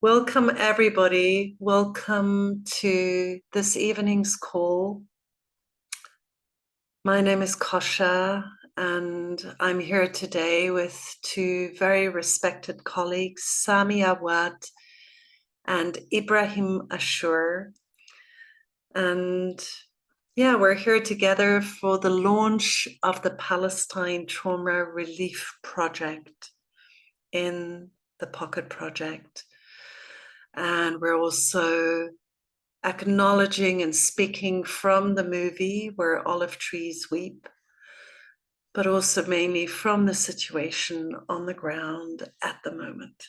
Welcome, everybody. Welcome to this evening's call. My name is Kosha, and I'm here today with two very respected colleagues, Sami Awad and Ibrahim Ashour. And yeah, we're here together for the launch of the Palestine Trauma Relief Project in the Pocket Project. And we're also acknowledging and speaking from the movie Where Olive Trees Weep, but also mainly from the situation on the ground at the moment.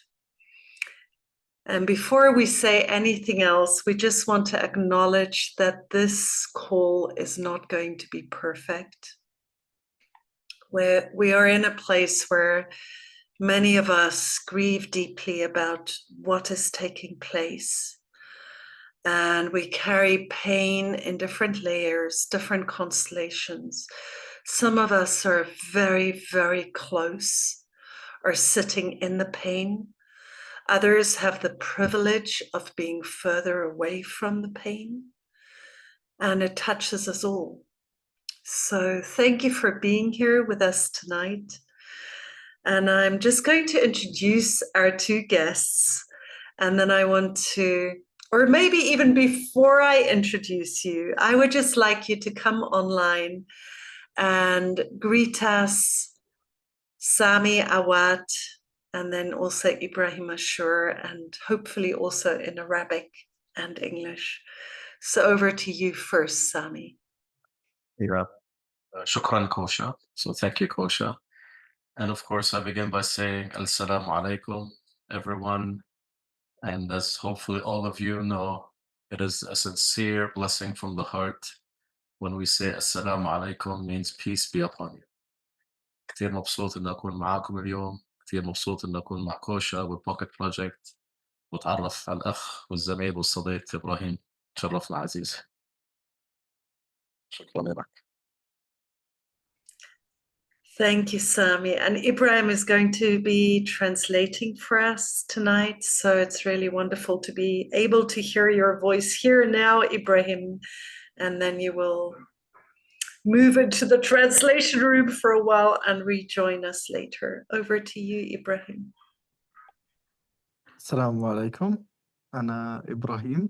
And before we say anything else, we just want to acknowledge that this call is not going to be perfect. We are in a place where many of us grieve deeply about what is taking place. And we carry pain in different layers, different constellations. Some of us are very, very close, are sitting in the pain. Others have the privilege of being further away from the pain. And it touches us all. So thank you for being here with us tonight. And I'm just going to introduce our two guests. And then I want to, or maybe even before I introduce you, I would just like you to come online and greet us, Sami Awad, and then also Ibrahim Ashour, and hopefully also in Arabic and English. So over to you first, Sami. Yeah. Shukran, Kosha. So thank you, Kosha. And of course, I begin by saying Assalamu alaikum, everyone. And as hopefully all of you know, it is a sincere blessing from the heart when we say Assalamu alaikum means peace be upon you. كثير مبسوط إني أكون معاكم اليوم، كثير مبسوط إني أكون مع كوشا والبوكيت بروجكت وأتعرف على الأخ والزميل والصديق إبراهيم. تشرفنا عزيز. شكرا لك. Thank you, Sami. And Ibrahim is going to be translating for us tonight. So it's really wonderful to be able to hear your voice here now, Ibrahim. And then you will move into the translation room for a while and rejoin us later. Over to you, Ibrahim. السلام عليكم. أنا إبراهيم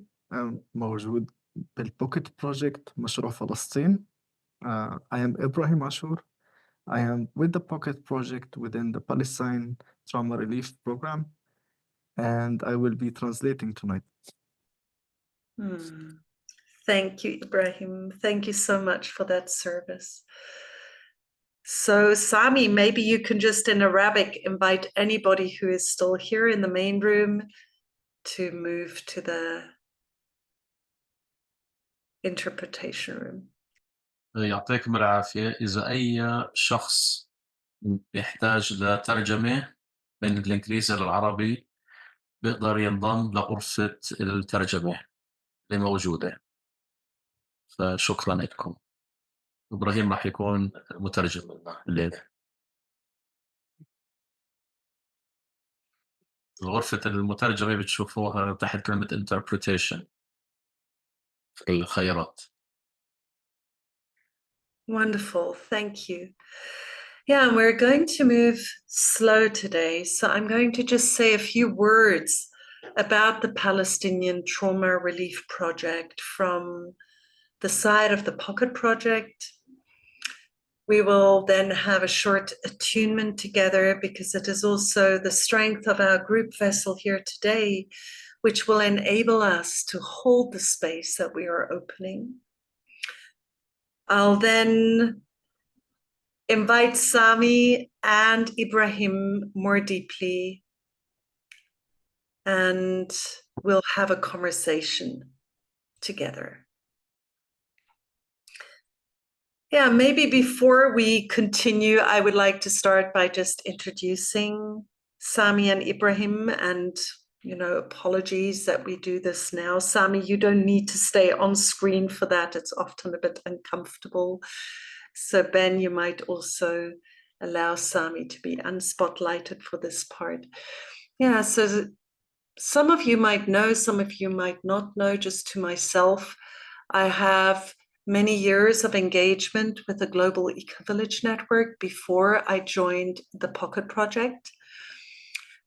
موجود بالبوكيت بروجكت مشروع فلسطين. I am Ibrahim Ashour. I am with the Pocket Project within the Palestine Trauma Relief Program, and I will be translating tonight. Thank you, Ibrahim. Thank you so much for that service. So, Sami, maybe you can just in Arabic invite anybody who is still here in the main room to move to the interpretation room. يعطيكم العافية. إذا أي شخص يحتاج لترجمة من الإنجليزي للعربي بيقدر ينضم لغرفة الترجمة اللي موجودة. فشكرا لكم. إبراهيم راح يكون مترجم لنا الليلة. غرفة المترجمة بتشوفوها تحت كلمة interpretation في الخيارات. Wonderful, thank you. Yeah, and we're going to move slow today. So I'm going to just say a few words about the Palestinian Trauma Relief Project from the side of the Pocket Project. We will then have a short attunement together because it is also the strength of our group vessel here today, which will enable us to hold the space that we are opening. I'll then invite Sami and Ibrahim more deeply, and we'll have a conversation together. Yeah, maybe before we continue, I would like to start by just introducing Sami and Ibrahim, and apologies that we do this now. Sami, you don't need to stay on screen for that. It's often a bit uncomfortable. So Ben, you might also allow Sami to be unspotlighted for this part. Yeah, so some of you might know, some of you might not know. Just to myself, I have many years of engagement with the Global Eco-Village Network before I joined the Pocket Project.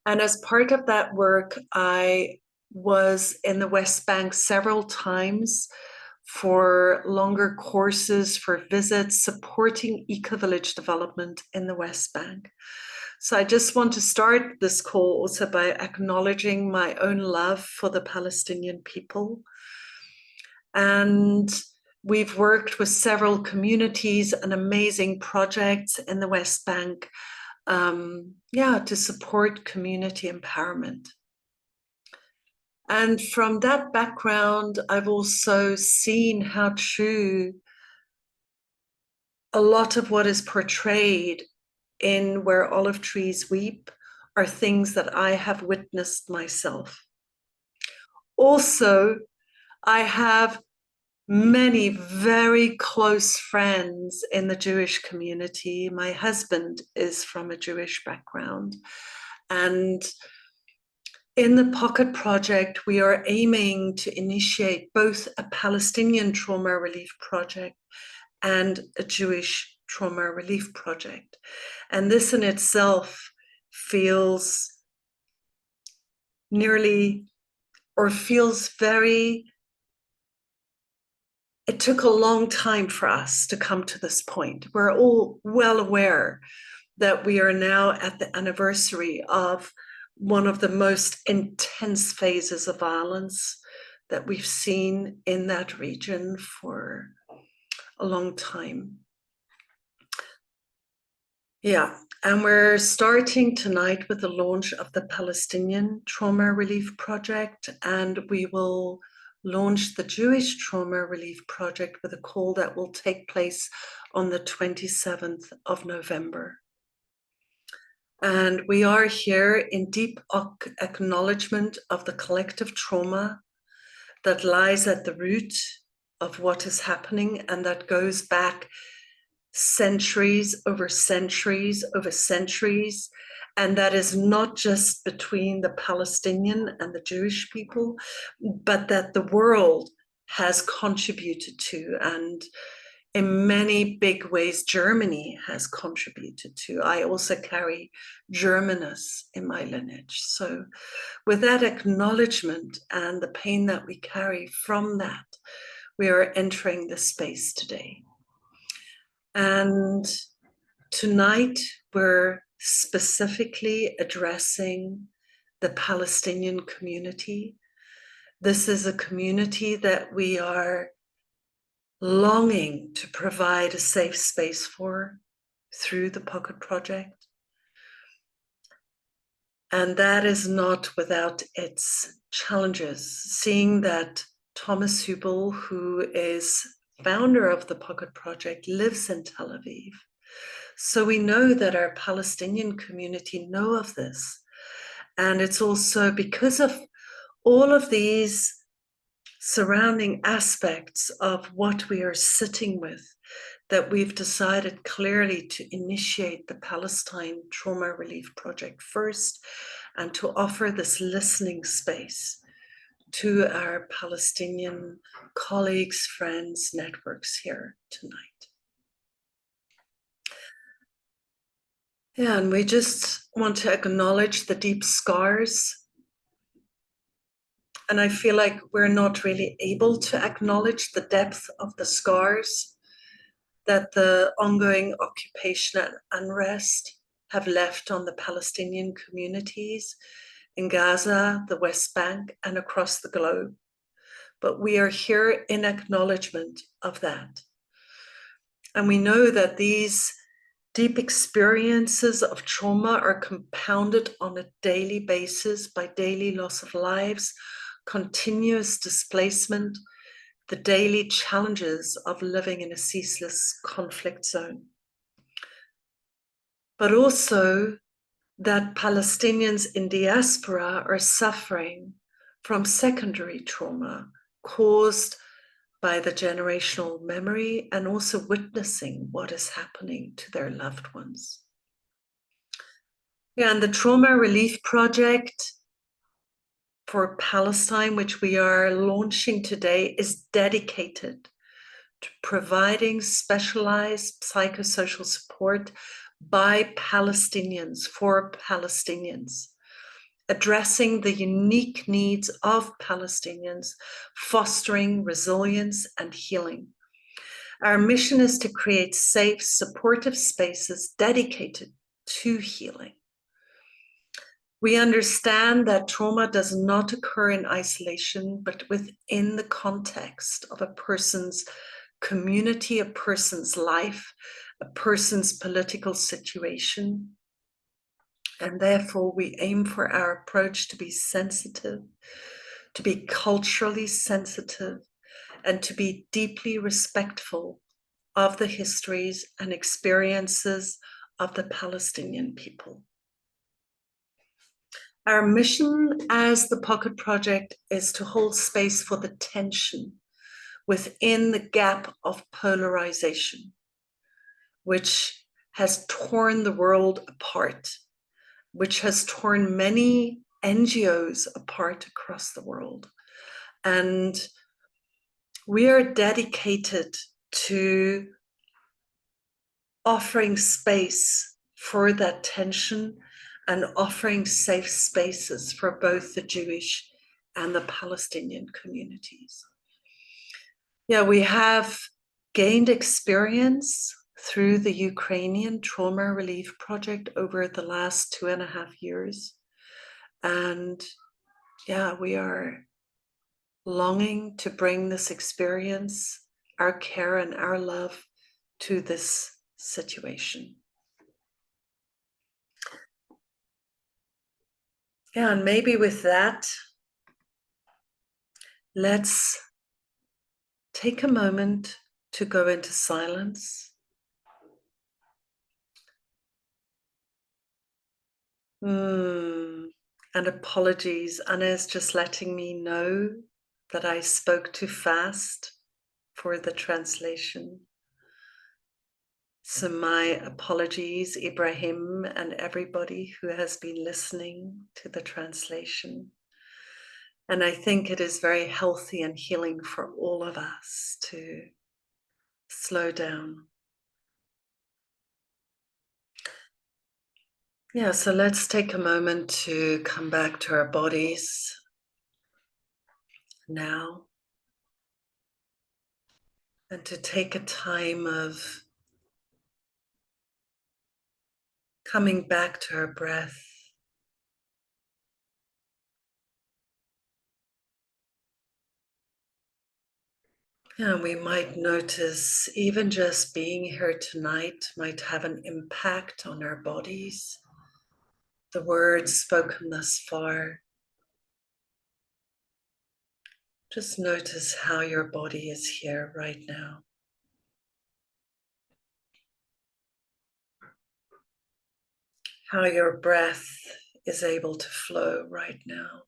And as part of that work, I was in the West Bank several times for longer courses, for visits, supporting eco-village development in the West Bank. So I just want to start this call also by acknowledging my own love for the Palestinian people. And we've worked with several communities and amazing projects in the West Bank, to support community empowerment. And from that background, I've also seen how true a lot of what is portrayed in Where Olive Trees Weep are things that I have witnessed myself. Also, I have many very close friends in the Jewish community. My husband is from a Jewish background. And in the Pocket Project, we are aiming to initiate both a Palestinian trauma relief project and a Jewish trauma relief project. And this in itself feels very, it took a long time for us to come to this point. We're all well aware that we are now at the anniversary of one of the most intense phases of violence that we've seen in that region for a long time. Yeah, and we're starting tonight with the launch of the Palestinian Trauma Relief Project, and we will launch the Jewish Trauma Relief Project with a call that will take place on the 27th of November. And we are here in deep acknowledgement of the collective trauma that lies at the root of what is happening, and that goes back centuries over centuries over centuries. And that is not just between the Palestinian and the Jewish people, but that the world has contributed to, and in many big ways, Germany has contributed to. I also carry Germanness in my lineage. So with that acknowledgement and the pain that we carry from that, we are entering this space today. And tonight, we're specifically addressing the Palestinian community. This is a community that we are longing to provide a safe space for through the Pocket Project. And that is not without its challenges. Seeing that Thomas Hübel, who is founder of the Pocket Project, lives in Tel Aviv. So we know that our Palestinian community know of this. And it's also because of all of these surrounding aspects of what we are sitting with that we've decided clearly to initiate the Palestine Trauma Relief Project first, and to offer this listening space to our Palestinian colleagues, friends, networks here tonight. Yeah, and we just want to acknowledge the deep scars. And I feel like we're not really able to acknowledge the depth of the scars that the ongoing occupation and unrest have left on the Palestinian communities in Gaza, the West Bank, and across the globe. But we are here in acknowledgement of that. And we know that these deep experiences of trauma are compounded on a daily basis by daily loss of lives, continuous displacement, the daily challenges of living in a ceaseless conflict zone. But also that Palestinians in diaspora are suffering from secondary trauma caused by the generational memory, and also witnessing what is happening to their loved ones. Yeah, and the Trauma Relief Project for Palestine, which we are launching today, is dedicated to providing specialized psychosocial support by Palestinians for Palestinians, addressing the unique needs of Palestinians, fostering resilience and healing. Our mission is to create safe, supportive spaces dedicated to healing. We understand that trauma does not occur in isolation, but within the context of a person's community, a person's life, a person's political situation. And therefore, we aim for our approach to be sensitive, to be culturally sensitive, and to be deeply respectful of the histories and experiences of the Palestinian people. Our mission as the Pocket Project is to hold space for the tension within the gap of polarization, which has torn the world apart, which has torn many NGOs apart across the world. And we are dedicated to offering space for that tension and offering safe spaces for both the Jewish and the Palestinian communities. Yeah, we have gained experience through the Ukrainian Trauma Relief Project over the last 2.5 years. And yeah, we are longing to bring this experience, our care and our love to this situation. Yeah, and maybe with that, let's take a moment to go into silence. And apologies, Anna is just letting me know that I spoke too fast for the translation. So my apologies, Ibrahim, and everybody who has been listening to the translation. And I think it is very healthy and healing for all of us to slow down. Yeah, so let's take a moment to come back to our bodies now, and to take a time of coming back to our breath. And we might notice even just being here tonight might have an impact on our bodies. The words spoken thus far. Just notice how your body is here right now. How your breath is able to flow right now.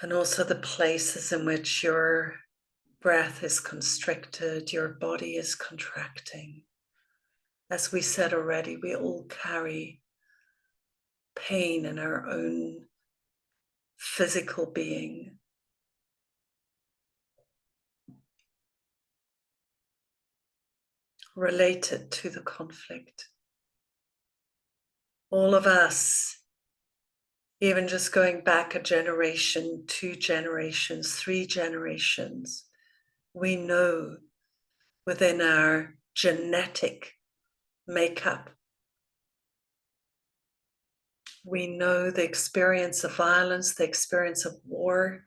And also the places in which your breath is constricted, your body is contracting. As we said already, we all carry pain in our own physical being. Related to the conflict. All of us, even just going back a generation, 2 generations, 3 generations, we know within our genetic makeup, we know the experience of violence, the experience of war,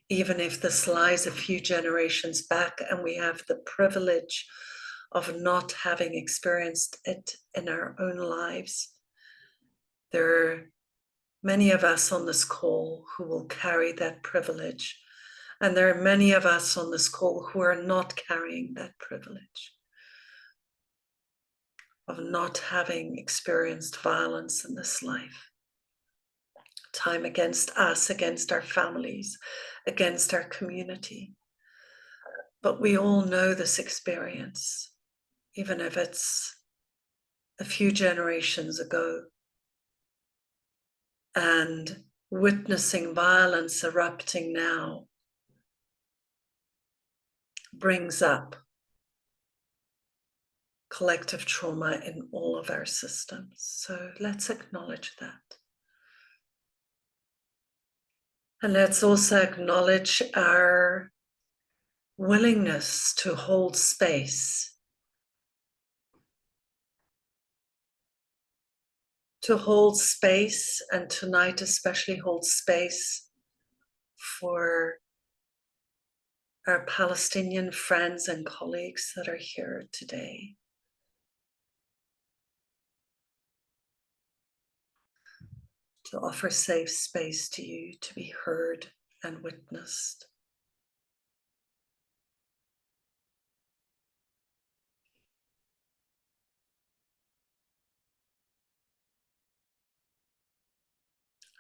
even if this lies a few generations back and we have the privilege of not having experienced it in our own lives. There are many of us on this call who will carry that privilege. And there are many of us on this call who are not carrying that privilege of not having experienced violence in this life. Time against us, against our families, against our community. But we all know this experience, even if it's a few generations ago, and witnessing violence erupting now brings up collective trauma in all of our systems. So let's acknowledge that. And let's also acknowledge our willingness to hold space, and tonight especially hold space for our Palestinian friends and colleagues that are here today. To offer safe space to you to be heard and witnessed.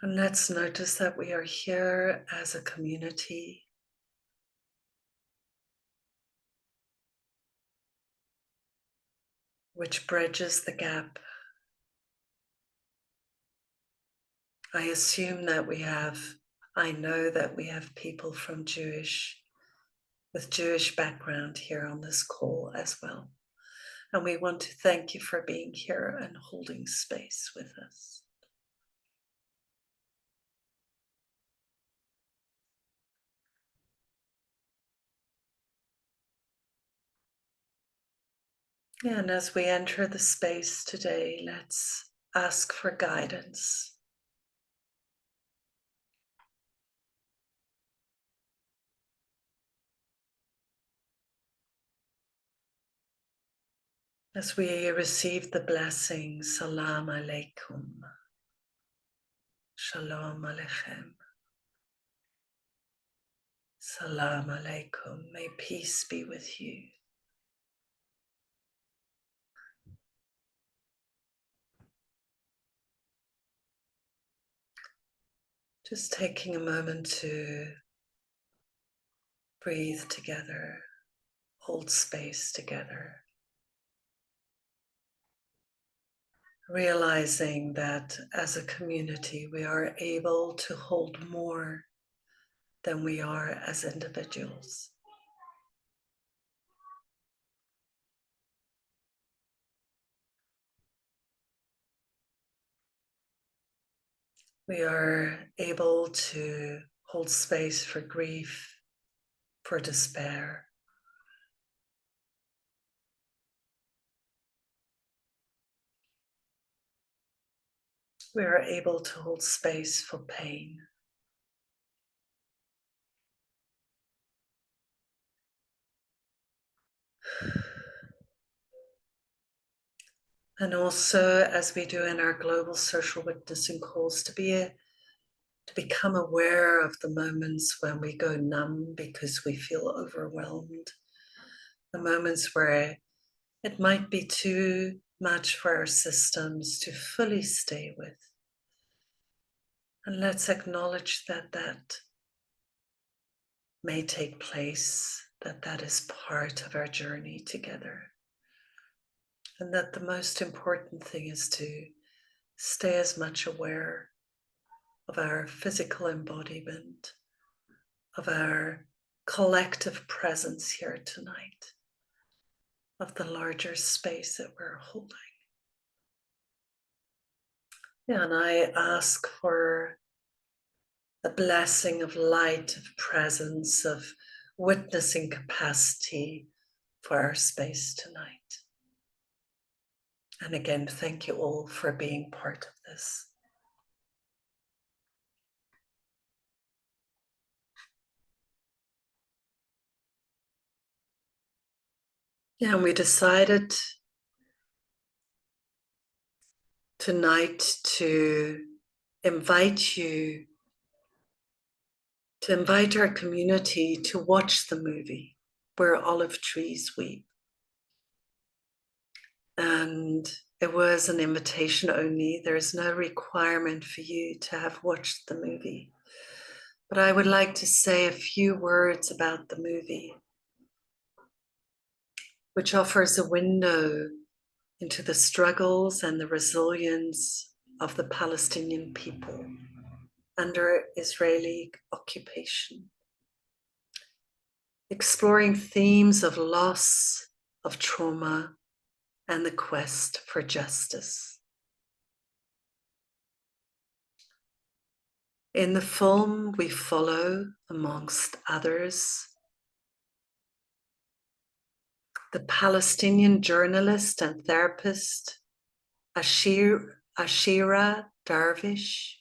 And let's notice that we are here as a community, which bridges the gap. I know that we have people with Jewish background here on this call as well. And we want to thank you for being here and holding space with us. And as we enter the space today, let's ask for guidance. As we receive the blessing, Salam Alaikum, Shalom Aleichem, Salam Alaikum, may peace be with you. Just taking a moment to breathe together, hold space together. Realizing that as a community, we are able to hold more than we are as individuals. We are able to hold space for grief, for despair. We are able to hold space for pain. And also, as we do in our global social witnessing calls, to become aware of the moments when we go numb because we feel overwhelmed, the moments where it might be too much for our systems to fully stay with. And let's acknowledge that that may take place, that is part of our journey together. And that the most important thing is to stay as much aware of our physical embodiment, of our collective presence here tonight, of the larger space that we're holding. Yeah, and I ask for a blessing of light, of presence, of witnessing capacity for our space tonight. And again, thank you all for being part of this. Yeah, and we decided tonight to invite our community to watch the movie Where Olive Trees Weep. And it was an invitation only. There's no requirement for you to have watched the movie. But I would like to say a few words about the movie, which offers a window into the struggles and the resilience of the Palestinian people under Israeli occupation, exploring themes of loss, of trauma, and the quest for justice. In the film, we follow, amongst others, the Palestinian journalist and therapist Ashour Darvish,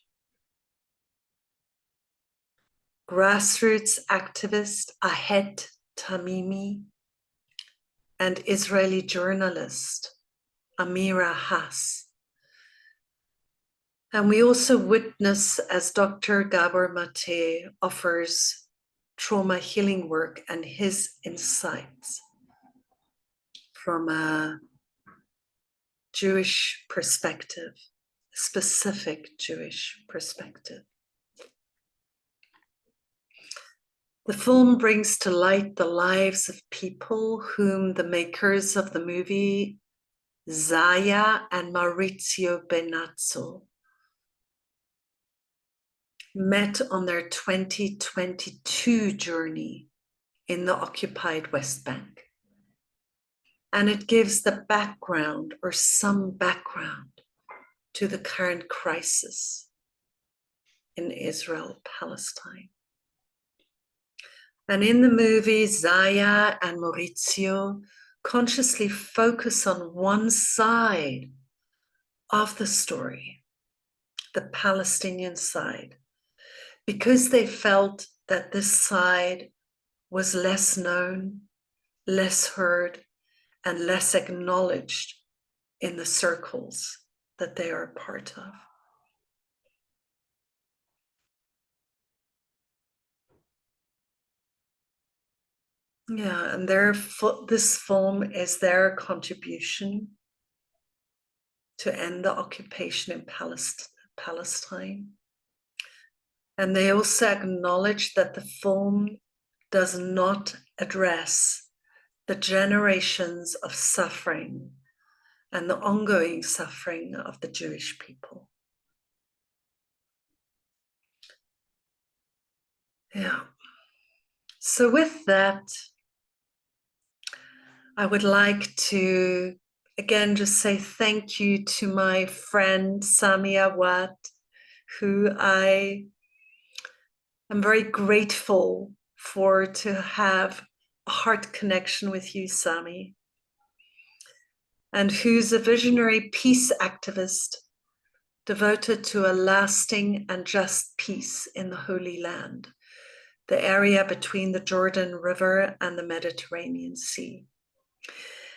grassroots activist Ahed Tamimi, and Israeli journalist Amira Hass. And we also witness as Dr. Gabor Mate offers trauma healing work and his insights from a Jewish perspective, a specific Jewish perspective. The film brings to light the lives of people whom the makers of the movie, Zaya and Maurizio Benazzo, met on their 2022 journey in the occupied West Bank. And it gives the background or some background to the current crisis in Israel, Palestine. And in the movie, Zaya and Maurizio consciously focus on one side of the story, the Palestinian side, because they felt that this side was less known, less heard, and less acknowledged in the circles that they are a part of. Yeah, and this film is their contribution to end the occupation in Palestine. And they also acknowledge that the film does not address the generations of suffering and the ongoing suffering of the Jewish people. Yeah. So with that, I would like to again just say thank you to my friend Sami Awad, who I am very grateful for to have a heart connection with you, Sami, and who's a visionary peace activist devoted to a lasting and just peace in the Holy Land, the area between the Jordan River and the Mediterranean Sea.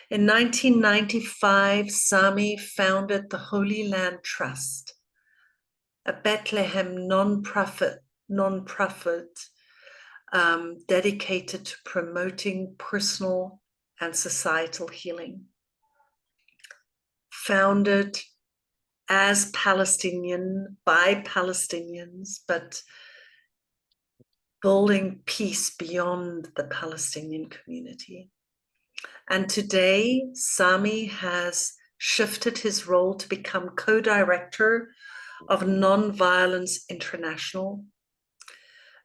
In 1995, Sami founded the Holy Land Trust, a Bethlehem non-profit dedicated to promoting personal and societal healing. Founded as Palestinian, by Palestinians, but building peace beyond the Palestinian community. And today, Sami has shifted his role to become co-director of Nonviolence International.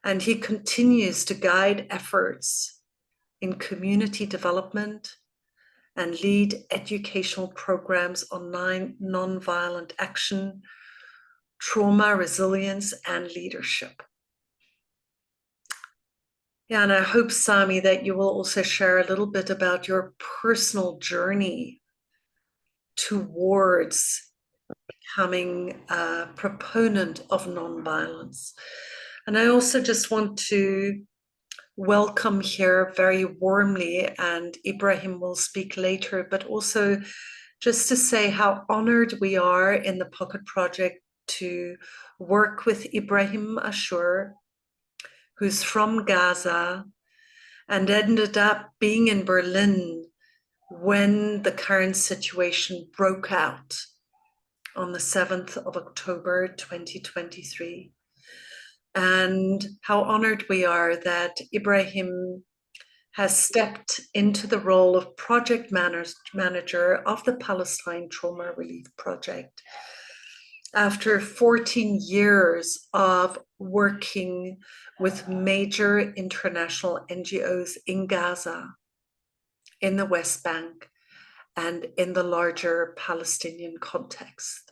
And he continues to guide efforts in community development and lead educational programs on nonviolent action, trauma, resilience, and leadership. Yeah, and I hope, Sami, that you will also share a little bit about your personal journey towards becoming a proponent of nonviolence. And I also just want to welcome here very warmly, and Ibrahim will speak later, but also just to say how honored we are in the Pocket Project to work with Ibrahim Ashour, who's from Gaza and ended up being in Berlin when the current situation broke out on the 7th of October, 2023. And how honored we are that Ibrahim has stepped into the role of project manager of the Palestine Trauma Relief Project. After 14 years of working with major international NGOs in Gaza, in the West Bank, and in the larger Palestinian context,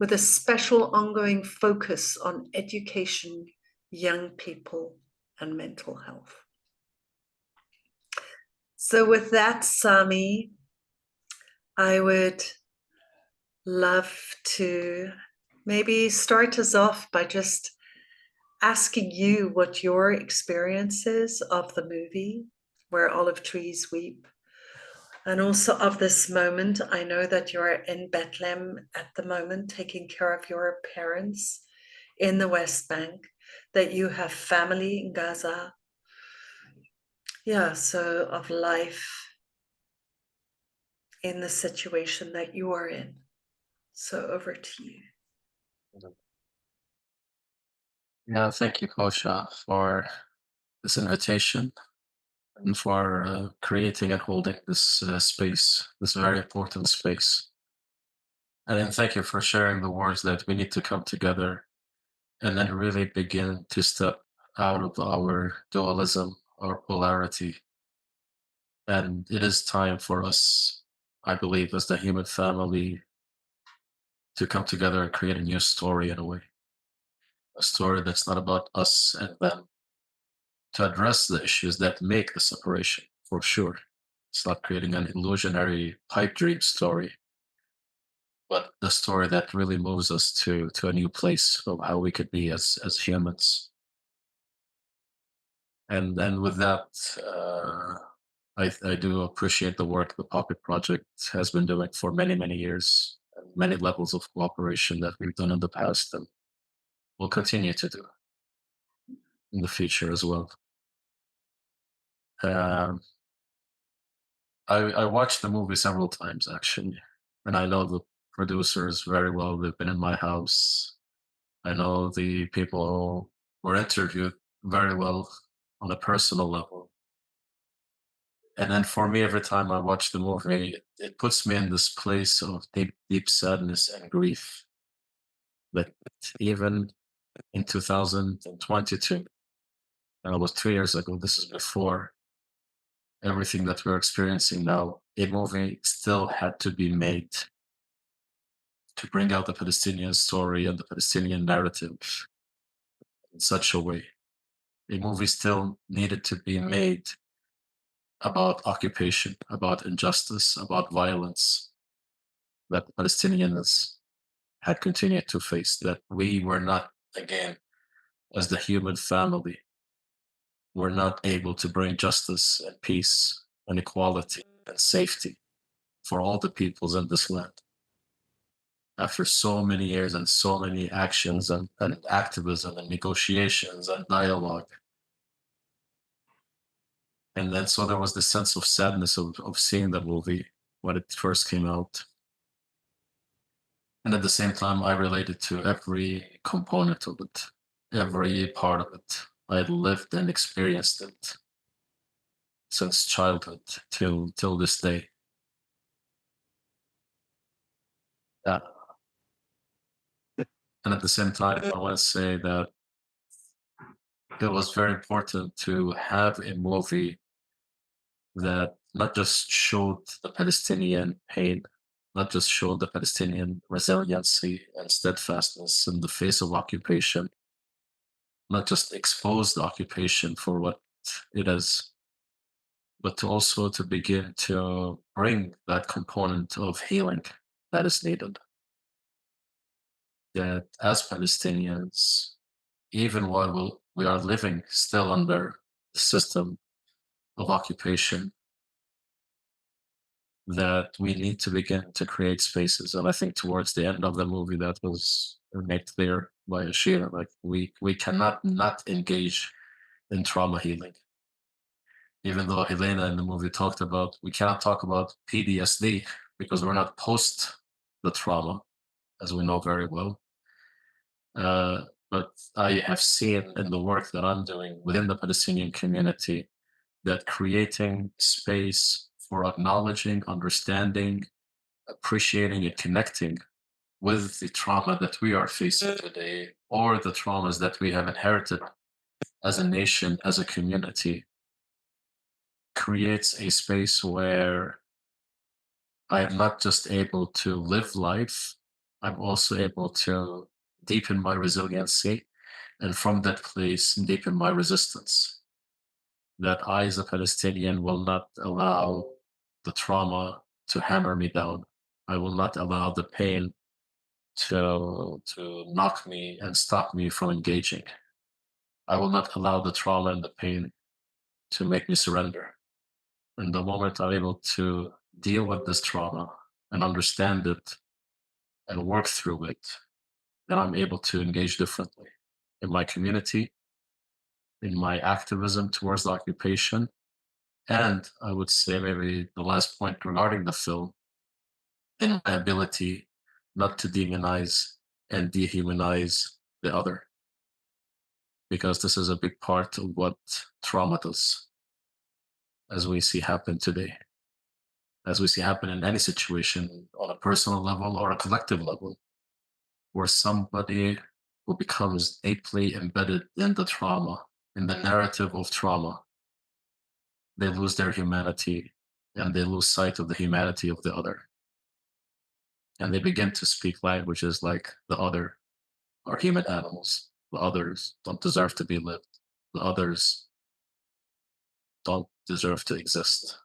with a special ongoing focus on education, young people, and mental health. So with that, Sami, I would love to maybe start us off by just asking you what your experience is of the movie Where Olive Trees Weep, and also of this moment. I know that you're in Bethlehem at the moment, taking care of your parents in the West Bank, that you have family in Gaza. Yeah, so of life in the situation that you are in. So over to you. Yeah, thank you, Kosha, for this invitation and for creating and holding this space, this very important space. And then thank you for sharing the words that we need to come together and then really begin to step out of our dualism, our polarity. And it is time for us, I believe, as the human family, to come together and create a new story in a way. A story that's not about us and them, to address the issues that make the separation, for sure. It's not creating an illusionary pipe dream story, but the story that really moves us to a new place of how we could be as humans. And then with that, I do appreciate the work the Pocket Project has been doing for many, many years, and many levels of cooperation that we've done in the past and will continue to do in the future as well. Um, I watched the movie several times actually, and I know the producers very well. They've been in my house. I know the people who were interviewed very well on a personal level. And then for me, every time I watch the movie, it puts me in this place of deep, deep sadness and grief. That even in 2022, and it was 2 years ago, this is before everything that we're experiencing now, a movie still had to be made to bring out the Palestinian story and the Palestinian narrative in such a way. A movie still needed to be made about occupation, about injustice, about violence that the Palestinians had continued to face, that we were not, again, as the human family, were not able to bring justice and peace and equality and safety for all the peoples in this land. After so many years and so many actions and activism and negotiations and dialogue. And then so there was this sense of sadness of seeing the movie when it first came out. And at the same time, I related to every component of it, every part of it. I had lived and experienced it since childhood till this day. Yeah. And at the same time, I want to say that it was very important to have a movie that not just showed the Palestinian pain, not just showed the Palestinian resiliency and steadfastness in the face of occupation, not just expose the occupation for what it is, but to also to begin to bring that component of healing that is needed. That as Palestinians, even while we are living still under the system of occupation, that we need to begin to create spaces. And I think towards the end of the movie, that was made clear by Ashour. Like we cannot not engage in trauma healing. Even though Helena in the movie talked about, we cannot talk about PTSD because we're not post the trauma, as we know very well. But I have seen in the work that I'm doing within the Palestinian community that creating space for acknowledging, understanding, appreciating, and connecting with the trauma that we are facing today, or the traumas that we have inherited as a nation, as a community, creates a space where I am not just able to live life, I'm also able to deepen my resiliency, and from that place, deepen my resistance. That I, as a Palestinian, will not allow the trauma to hammer me down. I will not allow the pain to knock me and stop me from engaging. I will not allow the trauma and the pain to make me surrender. And the moment I'm able to deal with this trauma and understand it and work through it, then I'm able to engage differently in my community, in my activism towards the occupation. And I would say maybe the last point regarding the film, in my ability not to demonize and dehumanize the other, because this is a big part of what trauma does, as we see happen today, as we see happen in any situation on a personal level or a collective level, where somebody who becomes deeply embedded in the trauma, in the narrative of trauma, they lose their humanity and they lose sight of the humanity of the other. And they begin to speak languages like the other are human animals, the others don't deserve to be lived, the others don't deserve to exist.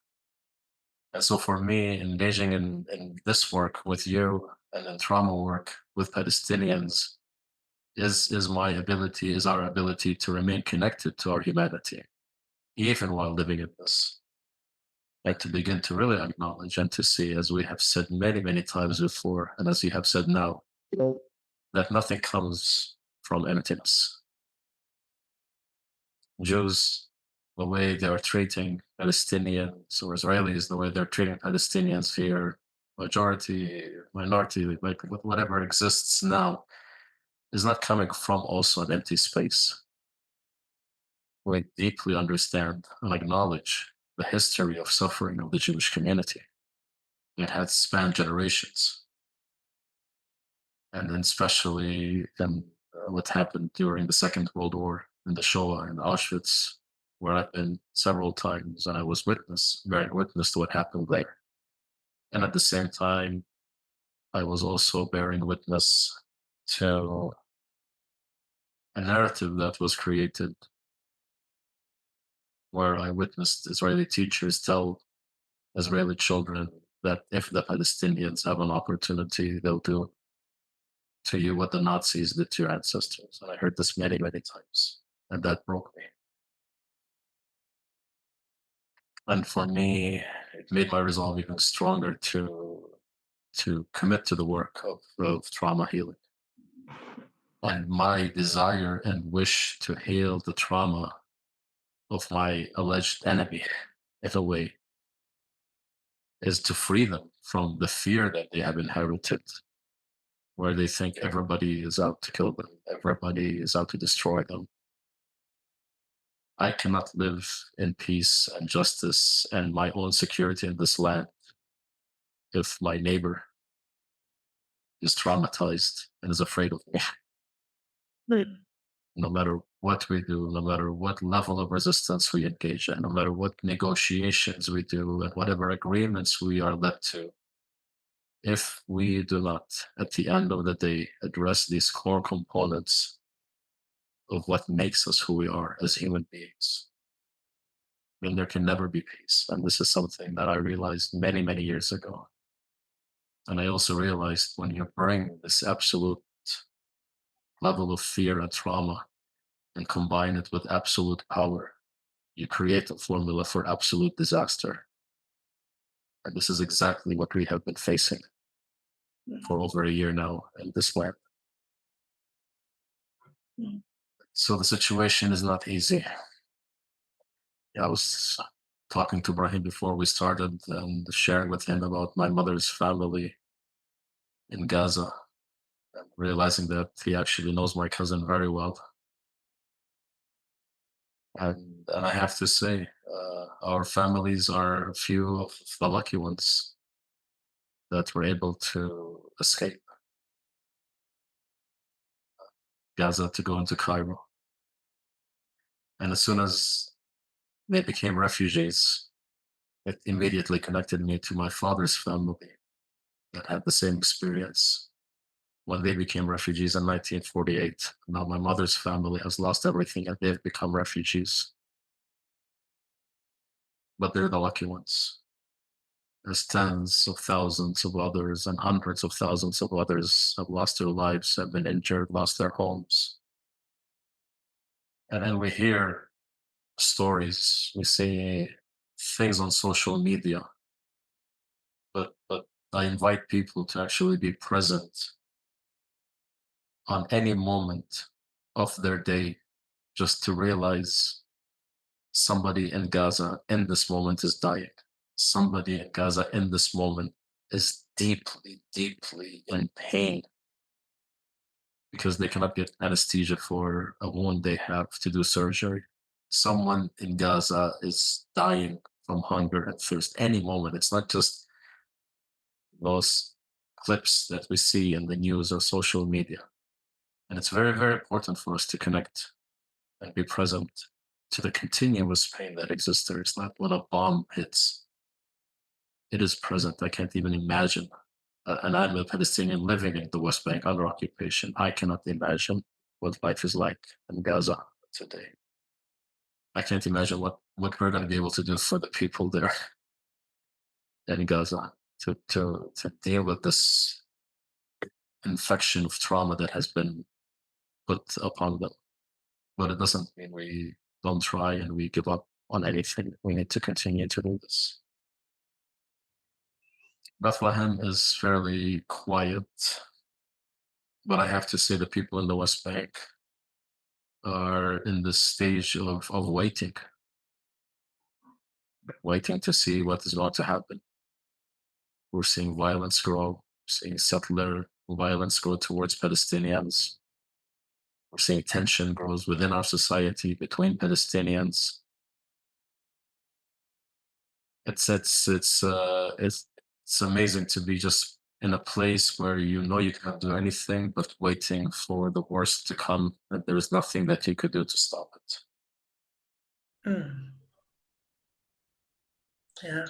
And so for me, engaging in this work with you and in trauma work with Palestinians is my ability, is our ability to remain connected to our humanity, even while living in this. And to begin to really acknowledge and to see, as we have said many, many times before, and as you have said now, that nothing comes from emptiness. Jews, the way they are treating Palestinians, or Israelis, the way they're treating Palestinians here, majority, minority, like whatever exists now, is not coming from also an empty space. We deeply understand and acknowledge the history of suffering of the Jewish community. It has spanned generations. And then especially what happened during the Second World War in the Shoah and Auschwitz, where I've been several times and I was bearing witness to what happened there. And at the same time, I was also bearing witness to a narrative that was created where I witnessed Israeli teachers tell Israeli children that if the Palestinians have an opportunity, they'll do to you what the Nazis did to your ancestors. And I heard this many, many times, and that broke me. And for me, it made my resolve even stronger to commit to the work of trauma healing. And my desire and wish to heal the trauma of my alleged enemy, in a way, is to free them from the fear that they have inherited, where they think everybody is out to kill them, everybody is out to destroy them. I cannot live in peace and justice and my own security in this land if my neighbor is traumatized and is afraid of me. No matter what we do, no matter what level of resistance we engage in, no matter what negotiations we do, and whatever agreements we are led to, if we do not, at the end of the day, address these core components of what makes us who we are as human beings, then there can never be peace. And this is something that I realized many, many years ago. And I also realized when you bring this absolute level of fear and trauma and combine it with absolute power, you create a formula for absolute disaster. And this is exactly what we have been facing for over a year now in this land. So the situation is not easy. I was talking to Ibrahim before we started and sharing with him about my mother's family in Gaza, and realizing that he actually knows my cousin very well. And And I have to say, our families are a few of the lucky ones that were able to escape Gaza to go into Cairo. And as soon as they became refugees, it immediately connected me to my father's family that had the same experience when they became refugees in 1948. Now my mother's family has lost everything and they've become refugees. But they're the lucky ones. There's tens of thousands of others and hundreds of thousands of others have lost their lives, have been injured, lost their homes. And then we hear stories, we see things on social media, but I invite people to actually be present on any moment of their day just to realize somebody in Gaza in this moment is dying. Somebody in Gaza in this moment is deeply, deeply in pain because they cannot get anesthesia for a wound they have to do surgery. Someone in Gaza is dying from hunger and thirst any moment. It's not just those clips that we see in the news or social media. And it's very, very important for us to connect and be present to the continuous pain that exists there. It's not when a bomb hits. It is present. I can't even imagine. And I'm a Palestinian living in the West Bank under occupation. I cannot imagine what life is like in Gaza today. I can't imagine what we're going to be able to do for the people there in Gaza to deal with this infection of trauma that has been put upon them. But it doesn't mean we don't try and we give up on anything. We need to continue to do this. Bethlehem is fairly quiet, but I have to say the people in the West Bank are in this stage of waiting to see what is going to happen. We're seeing violence grow, we're seeing settler violence grow towards Palestinians. We're seeing tension grows within our society between Palestinians. It's amazing to be just in a place where you know you cannot do anything but waiting for the worst to come, and there is nothing that you could do to stop it. Yeah.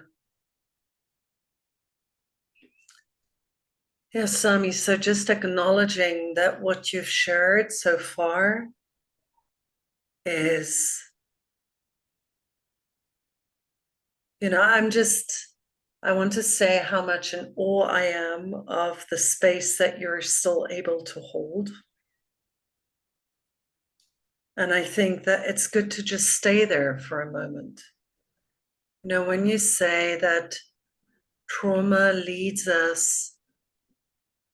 Yeah, Sami, so just acknowledging that what you've shared so far is, I want to say how much in awe I am of the space that you're still able to hold. And I think that it's good to just stay there for a moment. When you say that trauma leads us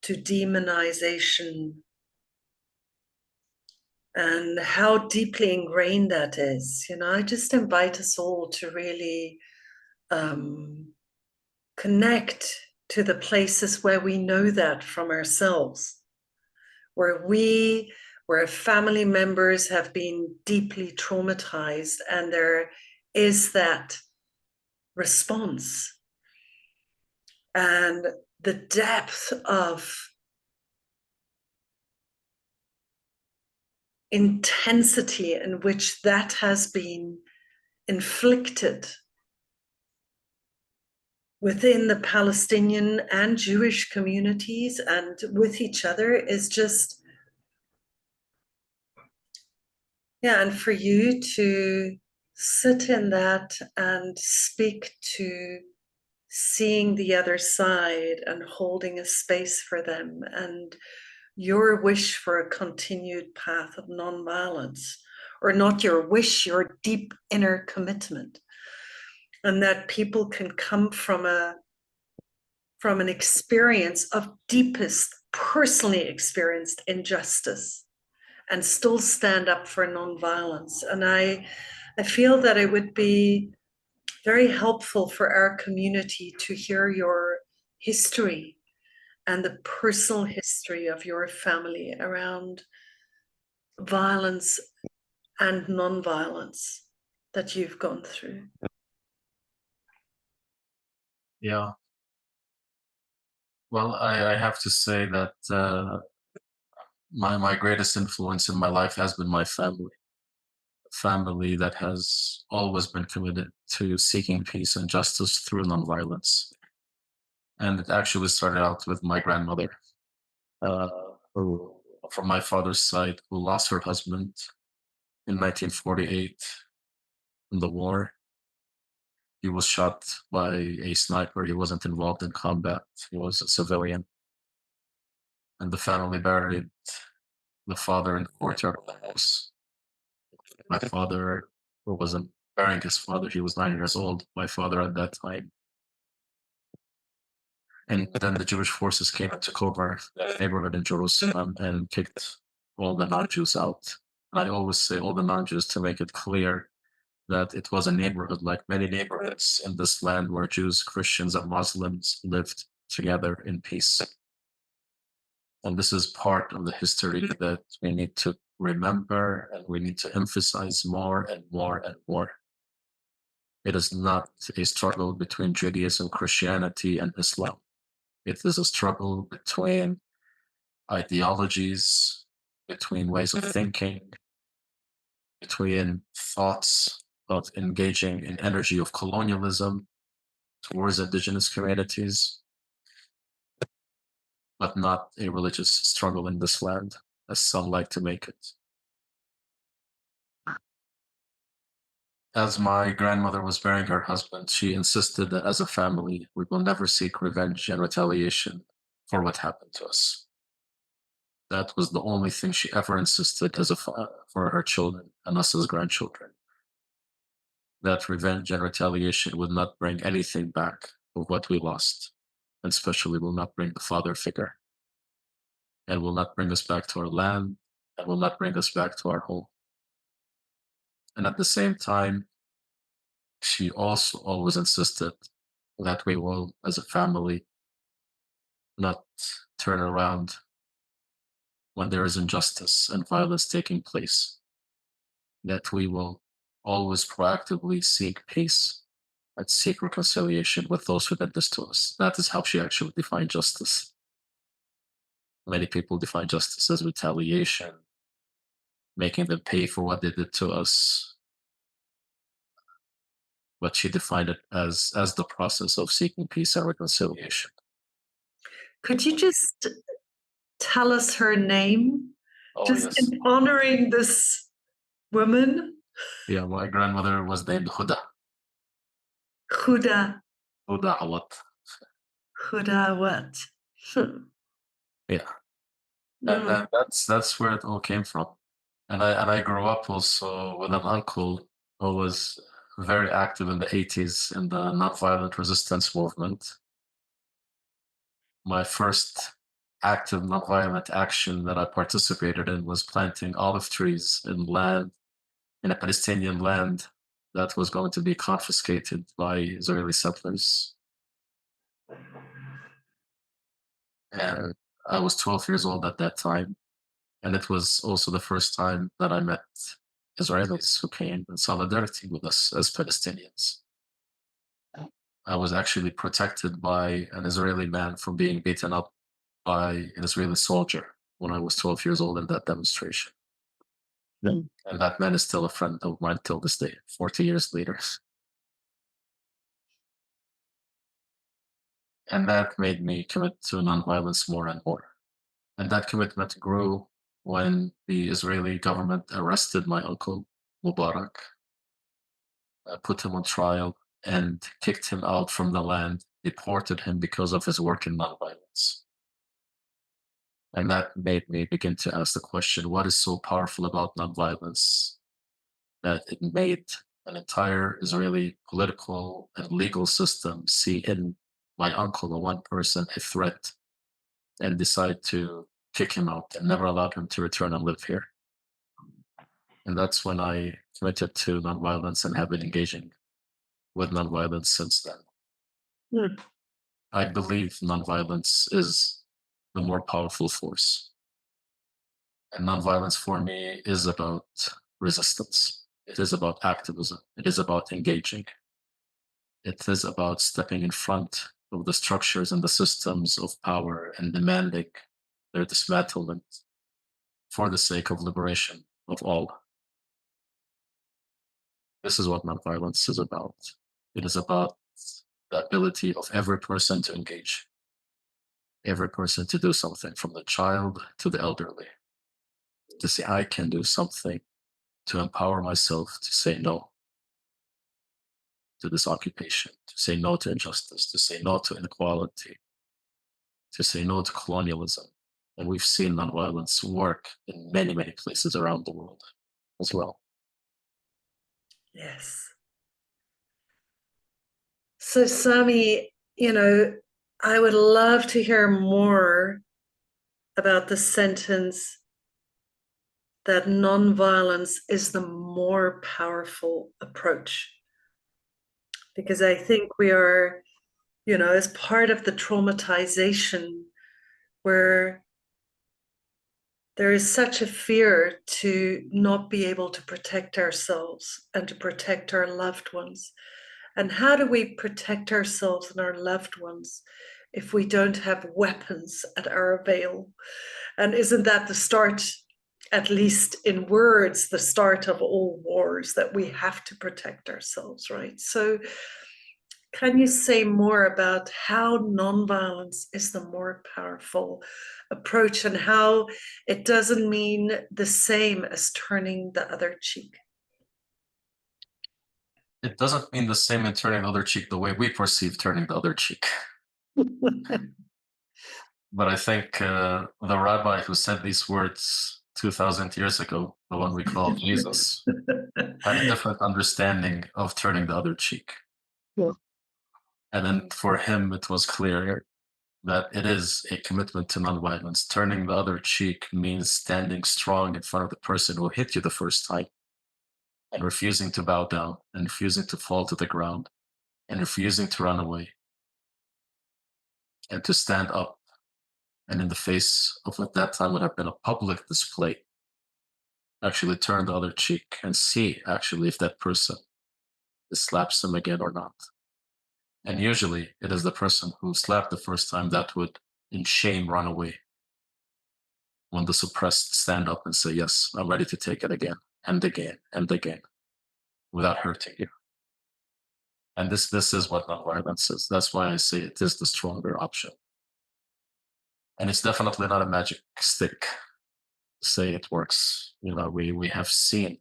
to demonization and how deeply ingrained that is, I just invite us all to really connect to the places where we know that from ourselves, where family members have been deeply traumatized and there is that response and the depth of intensity in which that has been inflicted within the Palestinian and Jewish communities and with each other is just, and for you to sit in that and speak to seeing the other side and holding a space for them and your wish for a continued path of nonviolence, or not your wish, your deep inner commitment, and that people can come from an experience of deepest personally experienced injustice and still stand up for nonviolence. And I feel that it would be very helpful for our community to hear your history and the personal history of your family around violence and nonviolence. that you've gone through? Yeah. Well, I have to say that my greatest influence in my life has been my family. A family that has always been committed to seeking peace and justice through nonviolence. And it actually started out with my grandmother, uh, who, from my father's side, who lost her husband in 1948 in the war. He was shot by a sniper. He wasn't involved in combat. He was a civilian. And the family buried the father in the courtyard of the house. My father wasn't burying his father. He was 9 years old, my father at that time. And then the Jewish forces came into Joubert, neighborhood in Jerusalem, and kicked all the non-Jews out. I always say all the non-Jews to make it clear that it was a neighborhood like many neighborhoods in this land where Jews, Christians, and Muslims lived together in peace. And this is part of the history that we need to remember and we need to emphasize more and more and more. It is not a struggle between Judaism, Christianity, and Islam. It is a struggle between ideologies, between ways of thinking, between thoughts of engaging in energy of colonialism towards indigenous communities, but not a religious struggle in this land, as some like to make it. As my grandmother was burying her husband, she insisted that as a family, we will never seek revenge and retaliation for what happened to us. That was the only thing she ever insisted for her children and us as grandchildren. That revenge and retaliation would not bring anything back of what we lost, and especially will not bring the father figure, and will not bring us back to our land, and will not bring us back to our home. And at the same time, she also always insisted that we will, as a family, not turn around when there is injustice and violence taking place, that we will always proactively seek peace and seek reconciliation with those who did this to us. That is how she actually defined justice. Many people define justice as retaliation, making them pay for what they did to us. But she defined it as the process of seeking peace and reconciliation. Could you just tell us her name? Oh, Just yes. in honoring this woman? Yeah, my grandmother was named Huda. Huda. Huda Awad. Huda what? Yeah. And that's where it all came from. And I grew up also with an uncle who was very active in the 80s in the nonviolent resistance movement. My first active nonviolent action that I participated in was planting olive trees in a Palestinian land that was going to be confiscated by Israeli settlers. And I was 12 years old at that time. And it was also the first time that I met Israelis who came in solidarity with us as Palestinians. I was actually protected by an Israeli man from being beaten up by an Israeli soldier when I was 12 years old in that demonstration. And that man is still a friend of mine till this day, 40 years later. And that made me commit to nonviolence more and more. And that commitment grew when the Israeli government arrested my uncle, Mubarak, put him on trial, and kicked him out from the land, deported him because of his work in nonviolence. And that made me begin to ask the question, what is so powerful about nonviolence that it made an entire Israeli political and legal system see in my uncle, a one person, a threat, and decide to kick him out and never allowed him to return and live here. And that's when I committed to nonviolence and have been engaging with nonviolence since then. I believe nonviolence is the more powerful force. And nonviolence for me is about resistance. It is about activism. It is about engaging. It is about stepping in front of the structures and the systems of power and demanding their dismantlement for the sake of liberation of all. This is what nonviolence is about. It is about the ability of every person to engage, every person to do something, from the child to the elderly, to say, I can do something to empower myself to say no to this occupation, to say no to injustice, to say no to inequality, to say no to colonialism. And we've seen nonviolence work in many, many places around the world as well. Yes. So, Sami, I would love to hear more about the sentence that nonviolence is the more powerful approach. Because I think we are, as part of the traumatization where there is such a fear to not be able to protect ourselves and to protect our loved ones. And how do we protect ourselves and our loved ones if we don't have weapons at our avail? And isn't that the start, at least in words, the start of all wars, that we have to protect ourselves, right? So can you say more about how nonviolence is the more powerful approach and how it doesn't mean the same as turning the other cheek? It doesn't mean the same in turning the other cheek the way we perceive turning the other cheek. But I think the rabbi who said these words 2,000 years ago, the one we call Jesus, had a different understanding of turning the other cheek. Yeah. And then for him, it was clear that it is a commitment to nonviolence. Turning the other cheek means standing strong in front of the person who hit you the first time and refusing to bow down and refusing to fall to the ground and refusing to run away and to stand up. And in the face of at that time would have been a public display, actually turn the other cheek and see actually if that person slaps him again or not. And usually it is the person who slapped the first time that would in shame run away, when the suppressed stand up and say, yes, I'm ready to take it again and again and again without hurting you. And this is what nonviolence is. That's why I say it is the stronger option. And it's definitely not a magic stick to say it works. We have seen,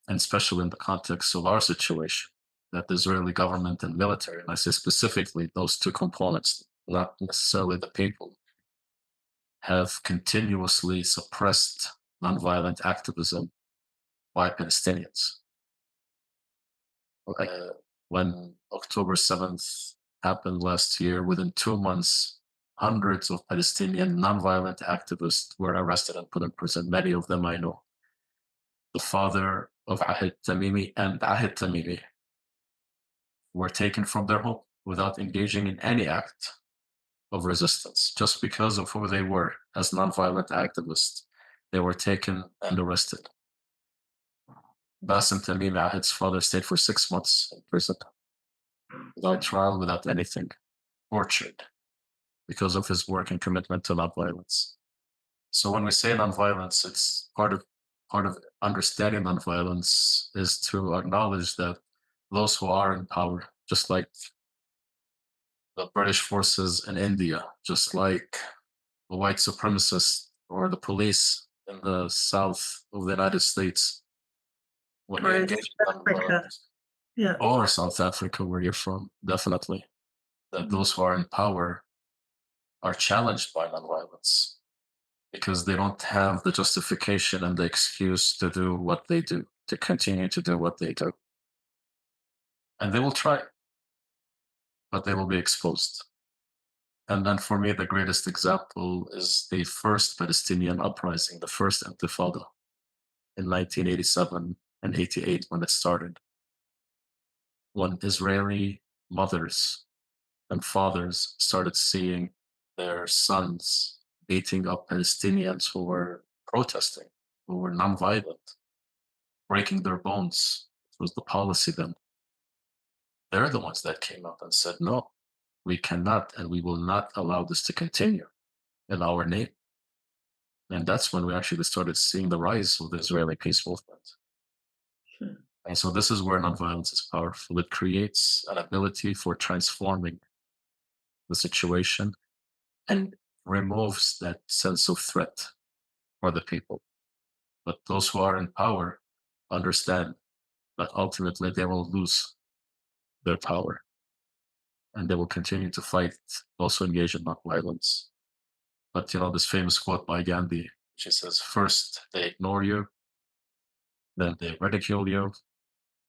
and especially in the context of our situation, that the Israeli government and military, and I say specifically those two components, not necessarily the people, have continuously suppressed nonviolent activism by Palestinians. When October 7th happened last year, within 2 months, hundreds of Palestinian nonviolent activists were arrested and put in prison. Many of them I know. The father of Ahid Tamimi and Ahid Tamimi were taken from their home without engaging in any act of resistance, just because of who they were as nonviolent activists. They were taken and arrested. Bassem Tamimi, Ahid's father, stayed for 6 months in prison, without trial, without anything, tortured because of his work and commitment to nonviolence. So when we say nonviolence, it's part of understanding nonviolence is to acknowledge that those who are in power, just like the British forces in India, just like the white supremacists or the police in the south of the United States, when you Or in engage South Africa. Yeah. or South Africa, where you're from, definitely, that those who are in power are challenged by nonviolence because they don't have the justification and the excuse to do what they do, to continue to do what they do. And they will try, but they will be exposed. And then for me, the greatest example is the first Palestinian uprising, the first Intifada in 1987 and 88 when it started. When Israeli mothers and fathers started seeing their sons beating up Palestinians who were protesting, who were nonviolent, breaking their bones. It was the policy then. They're the ones that came up and said, no, we cannot and we will not allow this to continue in our name. And that's when we actually started seeing the rise of the Israeli peace movement. And so this is where nonviolence is powerful. It creates an ability for transforming the situation and removes that sense of threat for the people. But those who are in power understand that ultimately they will lose their power and they will continue to fight, also engage in nonviolence. But this famous quote by Gandhi, which says, first they ignore you, then they ridicule you,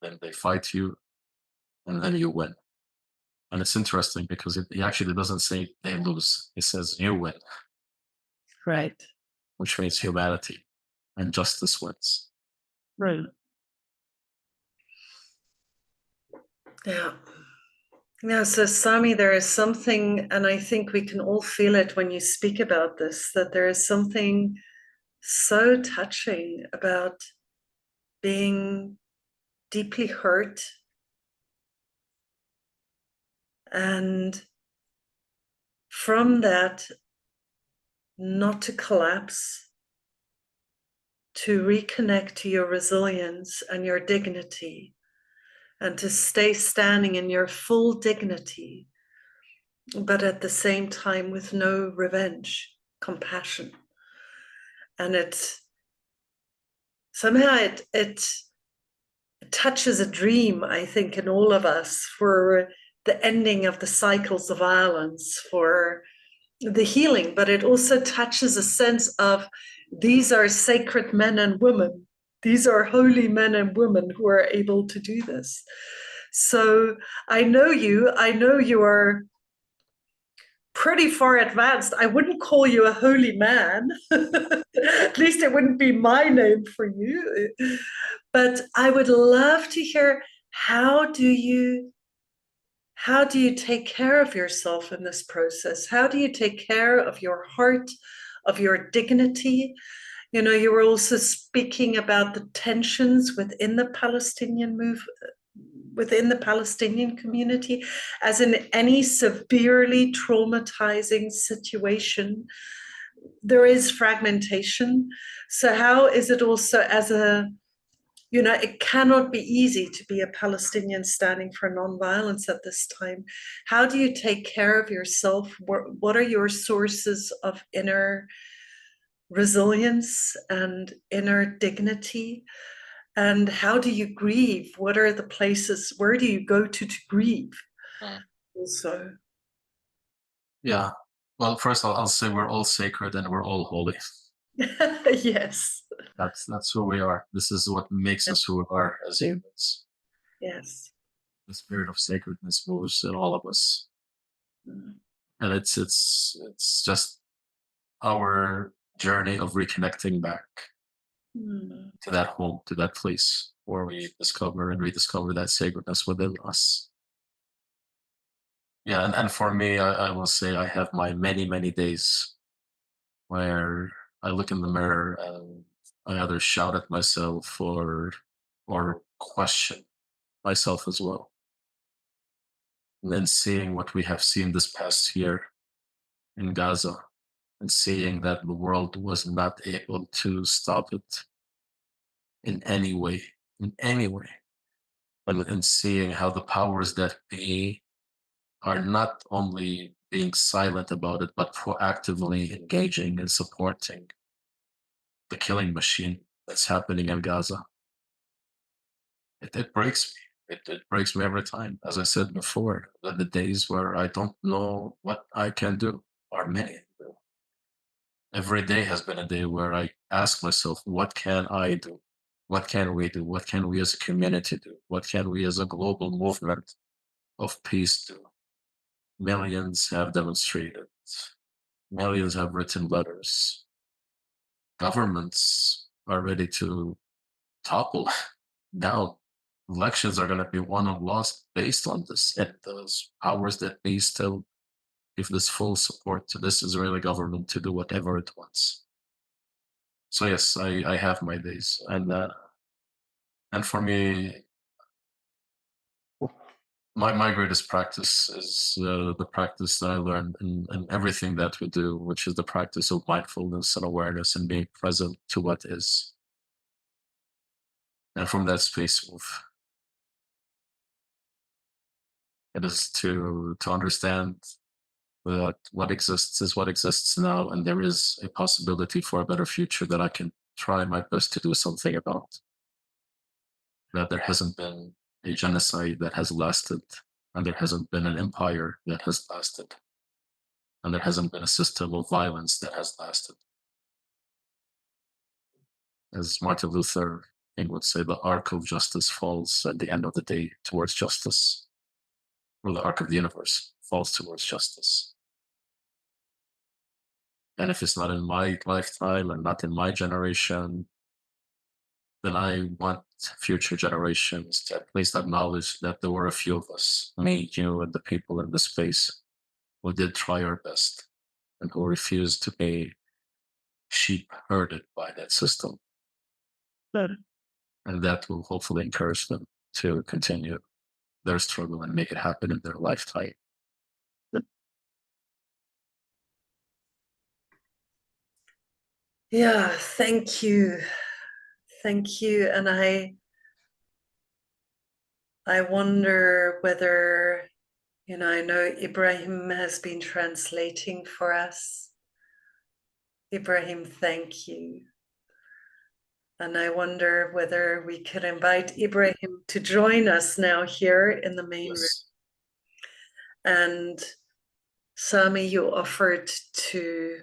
then they fight you, and then you win. And it's interesting because he actually doesn't say they lose. He says you win. Right. Which means humanity and justice wins. Right. Yeah. Yeah, so Sami, there is something, and I think we can all feel it when you speak about this, that there is something so touching about being deeply hurt and from that not to collapse, to reconnect to your resilience and your dignity, and to stay standing in your full dignity, but at the same time with no revenge, compassion. And it somehow it touches a dream, I think, in all of us for the ending of the cycles of violence, for the healing, but it also touches a sense of these are sacred men and women. These are holy men and women who are able to do this. So I know you are pretty far advanced. I wouldn't call you a holy man. At least it wouldn't be my name for you. But I would love to hear, how do you take care of yourself in this process? How do you take care of your heart, of your dignity? You were also speaking about the tensions within the Palestinian within the Palestinian community, as in any severely traumatizing situation, there is fragmentation. So how is it also as it cannot be easy to be a Palestinian standing for nonviolence at this time. How do you take care of yourself? What are your sources of inner resilience and inner dignity? And how do you grieve? What are the places, where do you go to grieve? Also. Yeah. Well, first I'll say we're all sacred and we're all holy. Yes. That's who we are. This is what makes us who we are as humans. Yes. The spirit of sacredness moves in all of us. And it's just our journey of reconnecting back to that home, to that place where we discover and rediscover that sacredness within us. Yeah, and for me, I will say I have my many, many days where I look in the mirror and I either shout at myself or question myself as well. And then seeing what we have seen this past year in Gaza and seeing that the world was not able to stop it in any way, and seeing how the powers that be are not only being silent about it, but proactively engaging and supporting the killing machine that's happening in Gaza. It breaks me. It breaks me every time. As I said before, the days where I don't know what I can do are many. Every day has been a day where I ask myself, what can I do? What can we do? What can we as a community do? What can we as a global movement of peace do? Millions have demonstrated. Millions have written letters. Governments are ready to topple down. Elections are going to be won and lost based on this. And those powers that be still give this full support to this Israeli government to do whatever it wants. So yes, I have my days. And And for me, my greatest practice is the practice that I learned in everything that we do, which is the practice of mindfulness and awareness and being present to what is. And from that space of it is to understand that what exists is what exists now, and there is a possibility for a better future that I can try my best to do something about. That there hasn't been a genocide that has lasted, and there hasn't been an empire that has lasted, and there hasn't been a system of violence that has lasted. As Martin Luther King would say, the arc of justice falls at the end of the day towards justice, or the arc of the universe falls towards justice. And if it's not in my lifetime and not in my generation, then I want future generations to at least acknowledge that there were a few of us, me, you, and the people in the space who did try our best and who refused to be sheep herded by that system. And that will hopefully encourage them to continue their struggle and make it happen in their lifetime. Yeah, thank you. Thank you. And I wonder whether, I know Ibrahim has been translating for us. Ibrahim, thank you. And I wonder whether we could invite Ibrahim to join us now here in the main room. And Sami, you offered to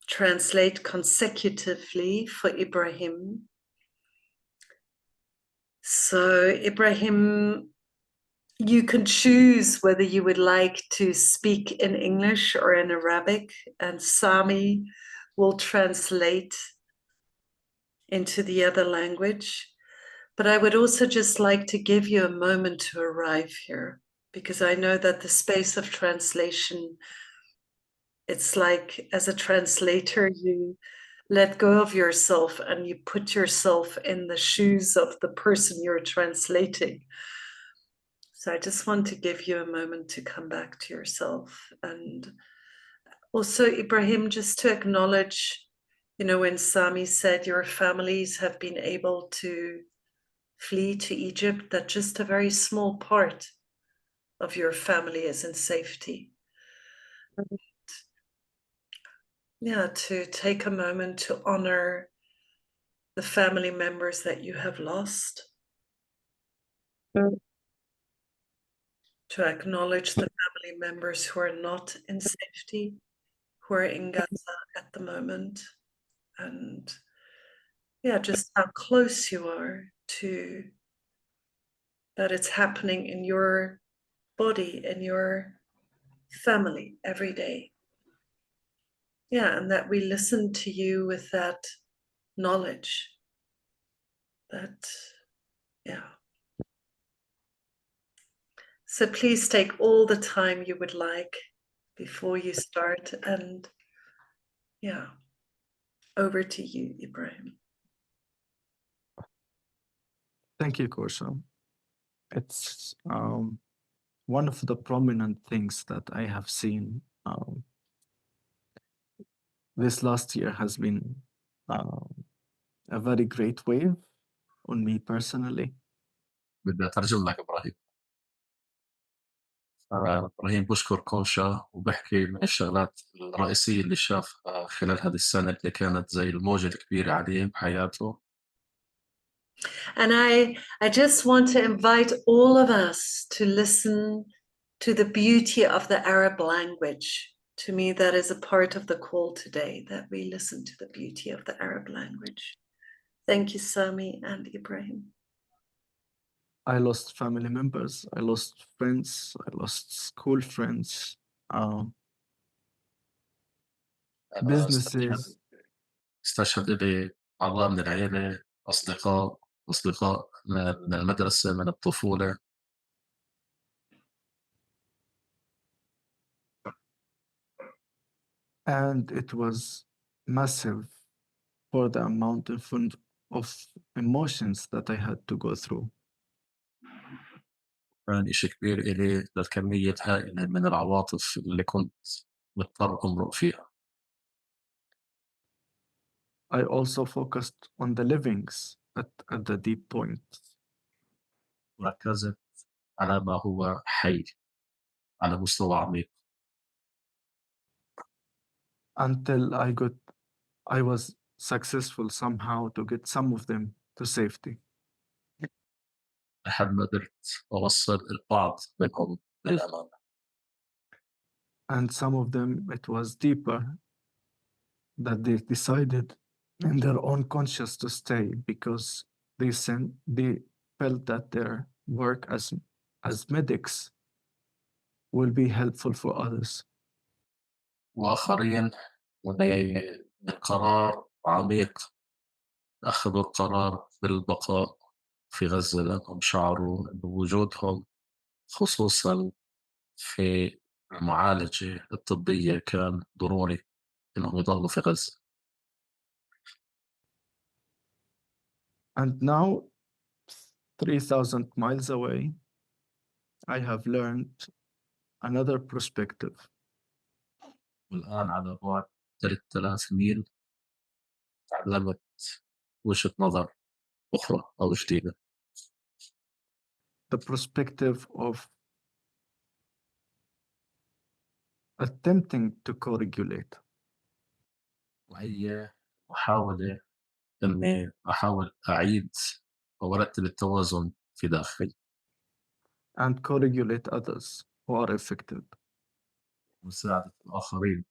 translate consecutively for Ibrahim. So Ibrahim, you can choose whether you would like to speak in English or in Arabic, and Sami will translate into the other language. But I would also just like to give you a moment to arrive here, because I know that the space of translation, it's like as a translator, you let go of yourself and you put yourself in the shoes of the person you're translating. So I just want to give you a moment to come back to yourself. And also, Ibrahim, just to acknowledge, when Sami said your families have been able to flee to Egypt, that just a very small part of your family is in safety. And, to take a moment to honor the family members that you have lost. To acknowledge the family members who are not in safety, who are in Gaza at the moment. And just how close you are to that it's happening in your body, in your family every day. And that we listen to you with that knowledge that, So please take all the time you would like before you start, and over to you, Ibrahim. Thank you, Kosha. It's one of the prominent things that I have seen this last year has been a very great wave on me personally. بدي أترجم لك إبراهيم. إبراهيم بشكر كوشا وبحكي من الشغلات الرئيسية اللي شافها خلال هذه السنة اللي كانت زي الموجة الكبيرة عليه بحياته. And I just want to invite all of us to listen to the beauty of the Arab language. To me, that is a part of the call today, that we listen to the beauty of the Arab language. Thank you, Sami and Ibrahim. I lost family members, I lost friends, I lost school friends, businesses. استشهد لي أعضاء من العيلة، أصدقاء من المدرسة، من الطفولة. And it was massive for the amount of emotions that I had to go through. كان إشي كبير إلي لكمية هائلة من العواطف اللي كنت مضطر أمرق فيها. I also focused on the livings at the deep point وركزت على ما هو حي على مستوى عميق until I was successful somehow to get some of them to safety. لحد ما قدرت أوصل البعض منهم للأمان. And some of them, it was deeper that they decided in their own conscience to stay because they felt that their work as medics will be helpful for others. وآخرين بقرار عميق أخذوا القرار بالبقاء في غزة لأنهم شعروا أن وجودهم خصوصا في المعالجة الطبية كان ضروري إنهم يضلوا في غزة. And now, 3,000 miles away, I have learned another perspective. والآن على بعد 3000 ميل تعلمت وجهة نظر أخرى أو جديدة. The perspective of attempting to co-regulate. وهي محاولة إني أحاول أعيد أو أرتب التوازن في داخلي And co-regulate others who are affected. ومساعدة الآخرين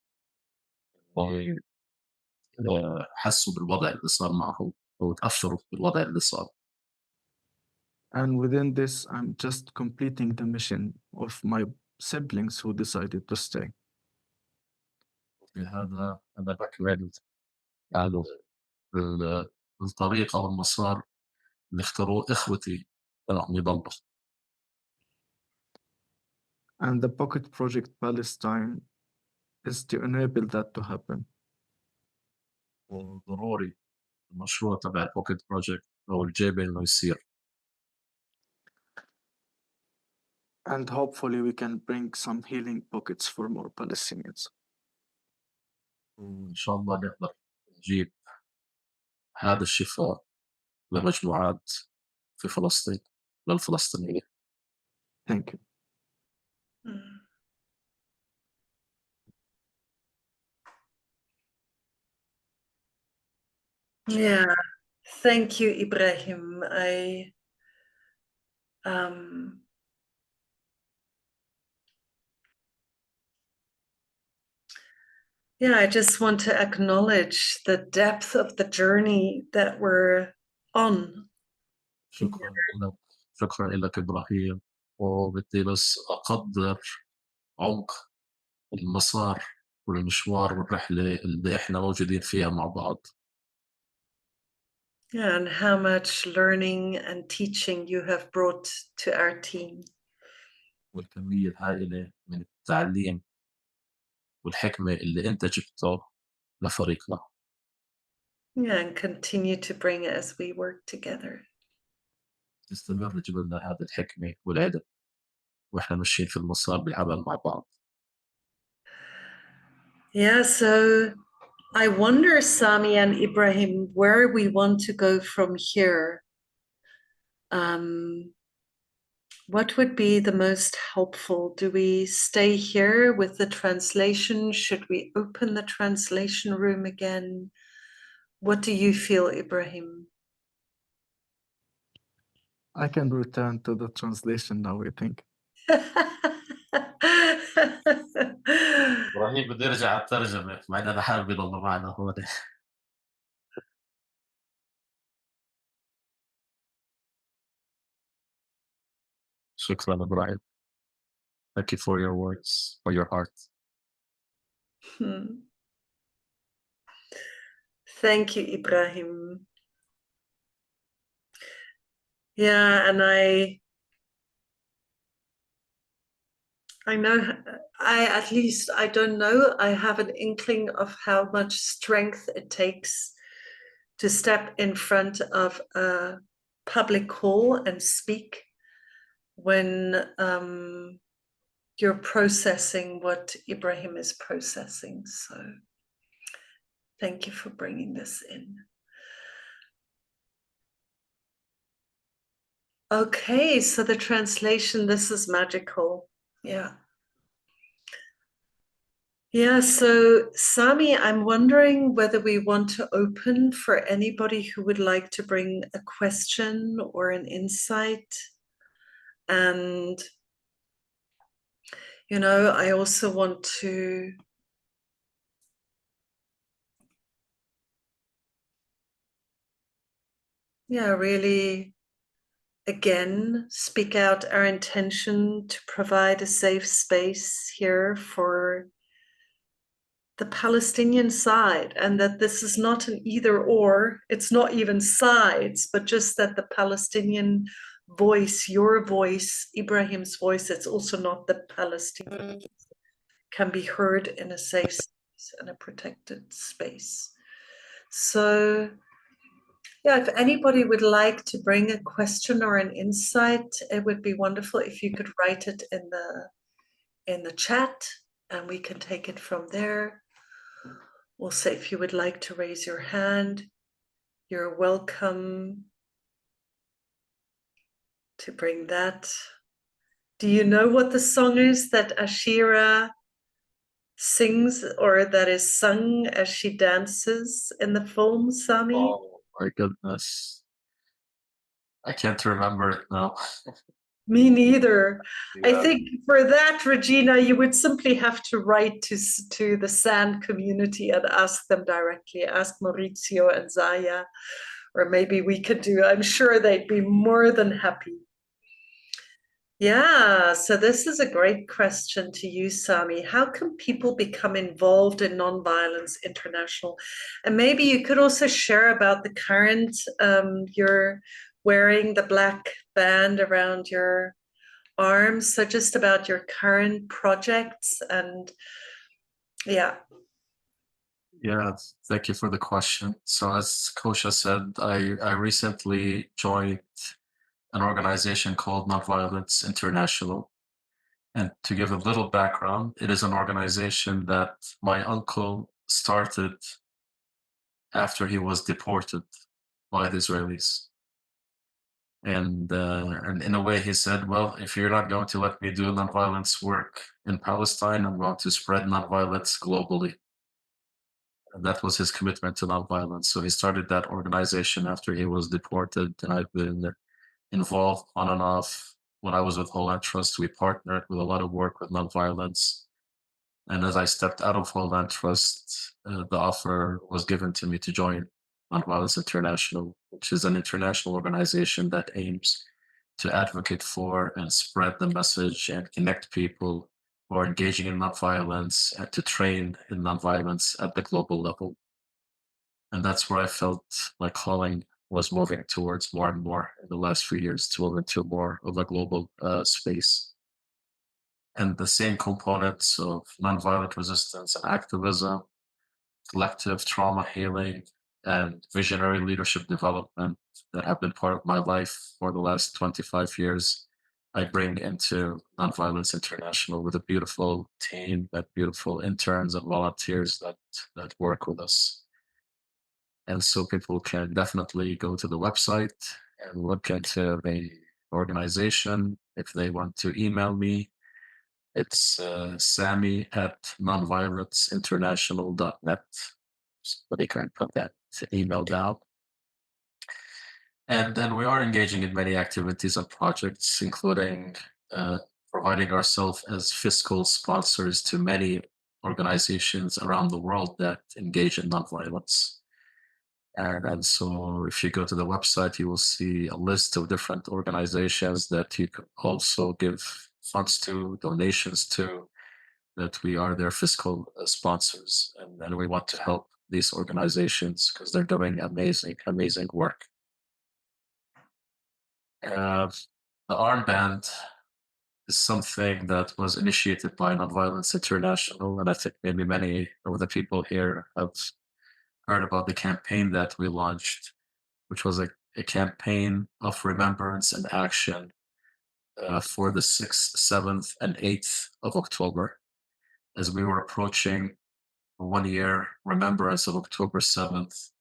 حسوا بالوضع اللي صار معهم أو تأثروا بالوضع اللي صار. And within this, I'm just completing the mission of my siblings who decided to stay. بهذا أنا بكمل يعني الطريق أو المسار اللي اختاروه إخوتي إنهم يضلوا. And the Pocket Project Palestine is to enable that to happen. وضروري المشروع تبع البوكيت بروجكت أو الجيبة إنه يصير. And hopefully we can bring some healing pockets for more Palestinians. وإن شاء الله نقدر نجيب هذا الشفاء لمجموعات في فلسطين للفلسطينيين. Thank you. Yeah, thank you, Ibrahim. I just want to acknowledge the depth of the journey that we're on. شكرا لك إبراهيم وبدي بس أقدر عمق المسار والمشوار والرحلة اللي إحنا موجودين فيها مع بعض. Yeah, and how much learning and teaching you have brought to our team. والكمية الهائلة من التعليم والحكمة اللي أنت جبته لفريقنا. Yeah, and continue to bring it as we work together. تستمر تجيب لنا هذه الحكمة والأدب وإحنا ماشيين في المسار بالعمل مع بعض. Yeah, so I wonder, Sami and Ibrahim, where we want to go from here. What would be the most helpful? Do we stay here with the translation? Should we open the translation room again? What do you feel, Ibrahim? I can return to the translation now, I think. إبراهيم بدي أرجع على الترجمة مع إن أنا حابب يضل معنا هون. شكرا إبراهيم. Thank you for your words, for your heart. Thank you, Ibrahim. Yeah, and I know, at least I don't know, I have an inkling of how much strength it takes to step in front of a public call and speak when you're processing what Ibrahim is processing. So thank you for bringing this in. Okay, so the translation, this is magical. Yeah. Yeah, so Sami, I'm wondering whether we want to open for anybody who would like to bring a question or an insight. And, you know, I also want to really, again, speak out our intention to provide a safe space here for the Palestinian side, and that this is not an either or, it's not even sides, but just that the Palestinian voice, your voice, Ibrahim's voice, it's also not the Palestinian, can be heard in a safe space and a protected space. So yeah, if anybody would like to bring a question or an insight, it would be wonderful if you could write it in the chat, and we can take it from there. We'll say if you would like to raise your hand, you're welcome to bring that. Do you know what the song is that Ashour sings, or that is sung as she dances in the film, Sami? Oh my goodness. I can't remember it now. Me neither. Yeah. I think for that, Regina, you would simply have to write to the SAND community and ask them directly. Ask Maurizio and Zaya, or maybe we could do, I'm sure they'd be more than happy. Yeah, so this is a great question to you, Sami. How can people become involved in Nonviolence International? And maybe you could also share about the current, you're wearing the black band around your arms, so just about your current projects and yeah. Yeah, thank you for the question. So as Kosha said, I recently joined an organization called Nonviolence International. And to give a little background, it is an organization that my uncle started after he was deported by the Israelis. And in a way, he said, well, if you're not going to let me do nonviolence work in Palestine, I'm going to spread nonviolence globally. And that was his commitment to nonviolence. So he started that organization after he was deported. And I've been involved on and off. When I was with Holland Trust, we partnered with a lot of work with nonviolence. And as I stepped out of Holland Trust, the offer was given to me to join Nonviolence International, which is an international organization that aims to advocate for and spread the message and connect people who are engaging in nonviolence and to train in nonviolence at the global level. And that's where I felt my calling was moving towards more and more in the last few years, to move into more of a global space. And the same components of nonviolent resistance and activism, collective trauma healing, and visionary leadership development that have been part of my life for the last 25 years, I bring into Nonviolence International with a beautiful team, that beautiful interns and volunteers that work with us. And so people can definitely go to the website and look into the organization. If they want to email me, it's Sami at nonviolenceinternational.net. Somebody can put that email down. And then we are engaging in many activities and projects, including providing ourselves as fiscal sponsors to many organizations around the world that engage in nonviolence. And so if you go to the website, you will see a list of different organizations that you can also give funds to, donations to, that we are their fiscal sponsors. And we want to help these organizations because they're doing amazing, amazing work. The armband is something that was initiated by Nonviolence International, and I think maybe many of the people here are heard about the campaign that we launched, which was a campaign of remembrance and action for the 6th, 7th, and 8th of October, as we were approaching 1 year remembrance of October 7th.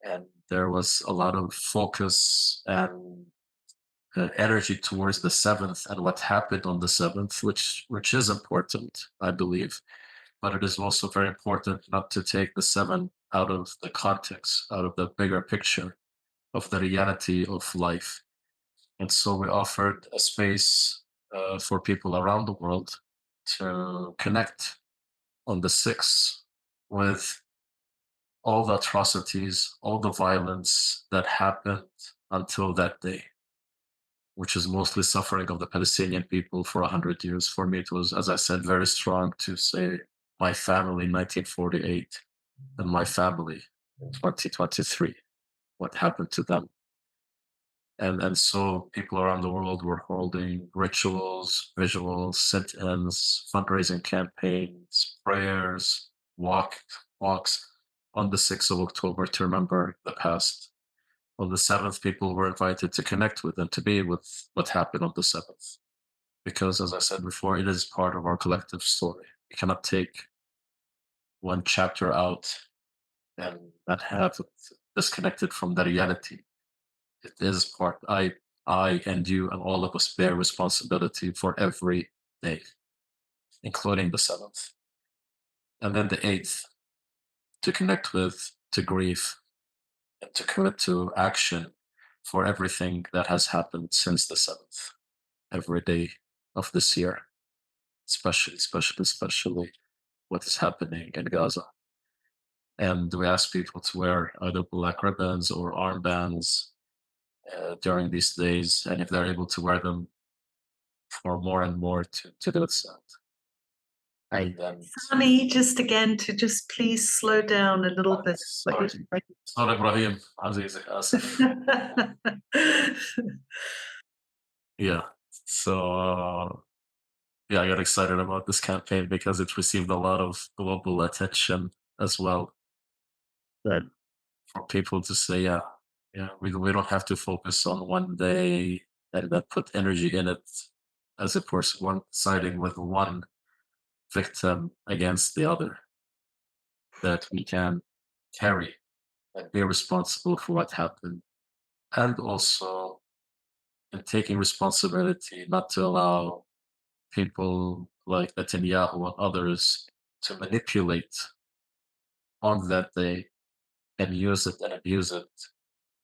And there was a lot of focus and energy towards the 7th and what happened on the 7th, which is important, I believe. But it is also very important not to take the 7 out of the context, out of the bigger picture of the reality of life. And so we offered a space for people around the world to connect on the 6th with all the atrocities, all the violence that happened until that day, which is mostly suffering of the Palestinian people for 100 years. For me, it was, as I said, very strong to say my family in 1948 and my family in 2023, what happened to them. And so people around the world were holding rituals, visuals, sit-ins, fundraising campaigns, prayers, walks on the 6th of October to remember the past. On the 7th, people were invited to connect with and to be with what happened on the 7th. Because, as I said before, it is part of our collective story. We cannot take one chapter out and not have it disconnected from the reality. It is part, I and you and all of us bear responsibility for every day, including the 7th. And then the 8th, to connect with, to grieve, and to commit to action for everything that has happened since the 7th, every day of this year, especially what is happening in Gaza. And we ask people to wear either black ribbons or armbands during these days, and if they're able to wear them for more and more, to do it. And then, Sami, just again, to just please slow down a little bit. sorry, Ibrahim, عزيزي, آسف. Yeah, so yeah, I got excited about this campaign because it received a lot of global attention as well. That for people to say, yeah, we don't have to focus on one day and that put energy in it, as if we're siding with one victim against the other. That we can carry and be responsible for what happened, and also in taking responsibility not to allow people like Netanyahu and others to manipulate on that day and use it and abuse it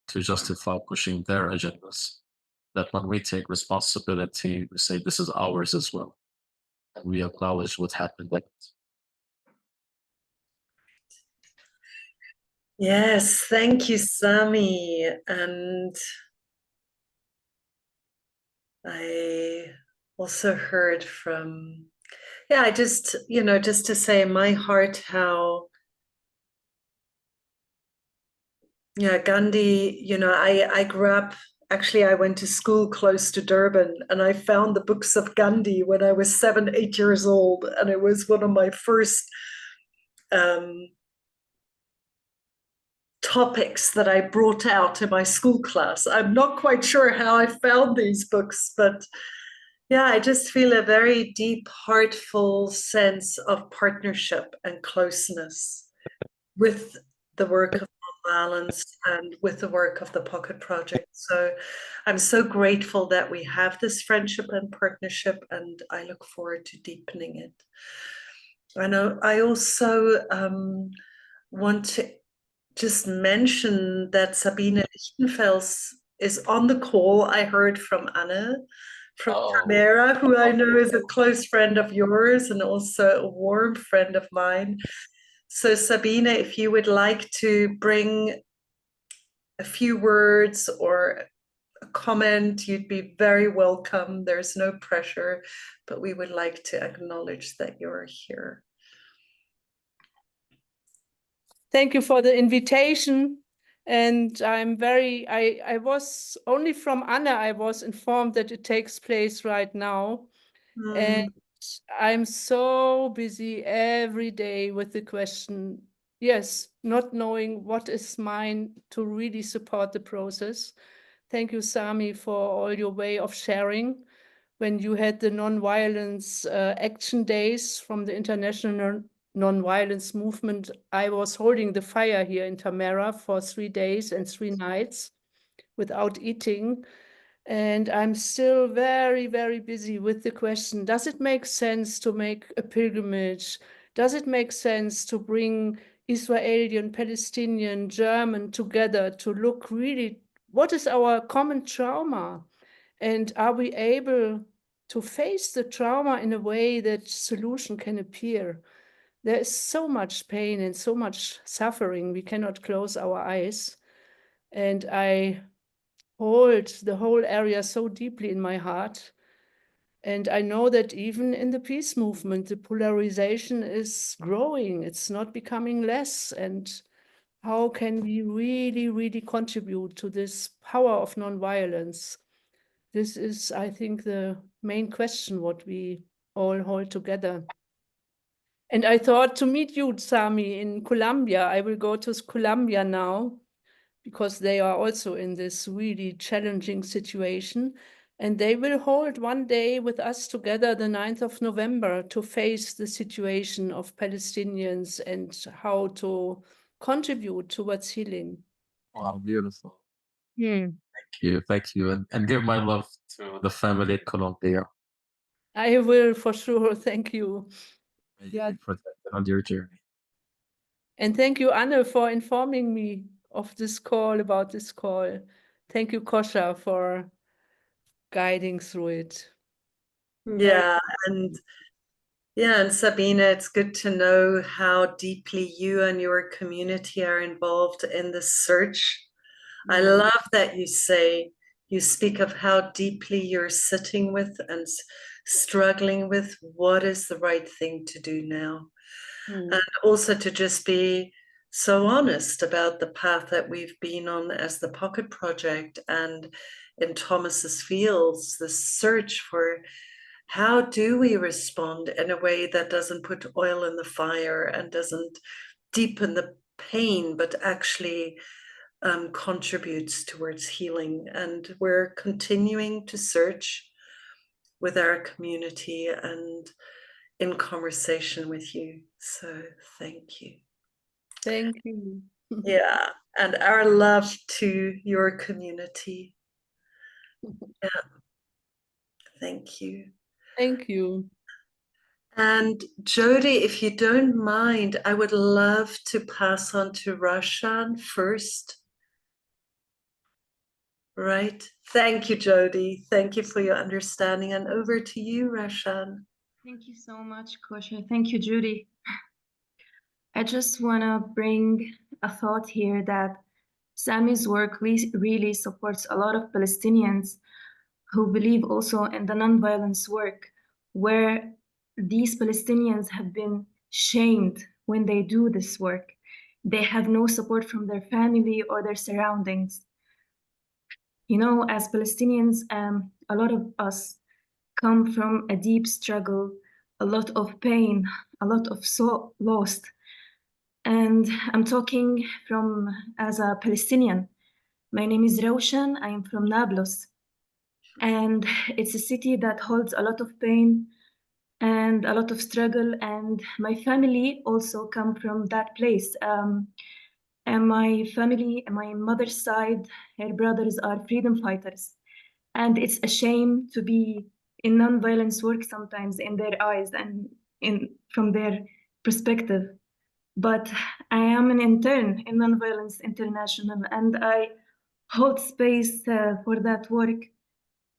to justify pushing their agendas. That when we take responsibility, we say this is ours as well, and we acknowledge what happened. Yes, thank you, Sami. And I also heard from, I just, just to say in my heart how, Gandhi, I grew up, actually, I went to school close to Durban, and I found the books of Gandhi when I was 7, 8 years old. And it was one of my first topics that I brought out in my school class. I'm not quite sure how I found these books, but I just feel a very deep, heartful sense of partnership and closeness with the work of Balance and with the work of the Pocket Project. So I'm so grateful that we have this friendship and partnership, and I look forward to deepening it. I also want to just mention that Sabine Lichtenfels is on the call. I heard from Anna from Tamara, who I know is a close friend of yours and also a warm friend of mine. So Sabine, if you would like to bring a few words or a comment, you'd be very welcome. There's no pressure, but we would like to acknowledge that you're here. Thank you for the invitation. And I'm very, I was only from Anna, I was informed that it takes place right now. And I'm so busy every day with the question, yes, not knowing what is mine to really support the process. Thank you, Sami, for all your way of sharing. When you had the non-violence action days from the international non-violence movement, I was holding the fire here in Tamara for 3 days and 3 nights without eating. And I'm still very, very busy with the question, does it make sense to make a pilgrimage? Does it make sense to bring Israeli and Palestinian, German together to look really, what is our common trauma? And are we able to face the trauma in a way that solution can appear? There is so much pain and so much suffering, we cannot close our eyes. And I hold the whole area so deeply in my heart. And I know that even in the peace movement, the polarization is growing. It's not becoming less. And how can we really, really contribute to this power of nonviolence? This is, I think, the main question, what we all hold together. And I thought to meet you, Sami, in Colombia. I will go to Colombia now, because they are also in this really challenging situation. And they will hold one day with us together, the 9th of November, to face the situation of Palestinians and how to contribute towards healing. Wow, beautiful. Hmm. Thank you. And give my love to the family at Colombia. I will, for sure. Thank you. May you Yeah. be protected on your journey. And thank you, Anne, for informing me of this call, about this call. Thank you, Kosha, for guiding through it. Yeah, and Sabina, it's good to know how deeply you and your community are involved in the search. I love that you speak of how deeply you're sitting with and struggling with what is the right thing to do now. And also to just be so honest about the path that we've been on as the Pocket Project and in Thomas's Fields, the search for how do we respond in a way that doesn't put oil in the fire and doesn't deepen the pain, but actually contributes towards healing. And we're continuing to search with our community and in conversation with you. So thank you. Thank you. Yeah, and our love to your community. Yeah, thank you. Thank you. And Jody, if you don't mind, I would love to pass on to Rashan first. Right. Thank you, Jody. Thank you for your understanding. And over to you, Rashan. Thank you so much, Kosha. Thank you, Judy. I just want to bring a thought here that Sami's work really supports a lot of Palestinians who believe also in the nonviolence work, where these Palestinians have been shamed when they do this work. They have no support from their family or their surroundings. You know, as Palestinians, a lot of us come from a deep struggle, a lot of pain, a lot of soul lost. And I'm talking from as a Palestinian. My name is Roshan. I am from Nablus. And it's a city that holds a lot of pain and a lot of struggle. And my family also come from that place. And my family, my mother's side, her brothers are freedom fighters. And it's a shame to be in nonviolence work sometimes in their eyes and from their perspective. But I am an intern in Nonviolence International, and I hold space for that work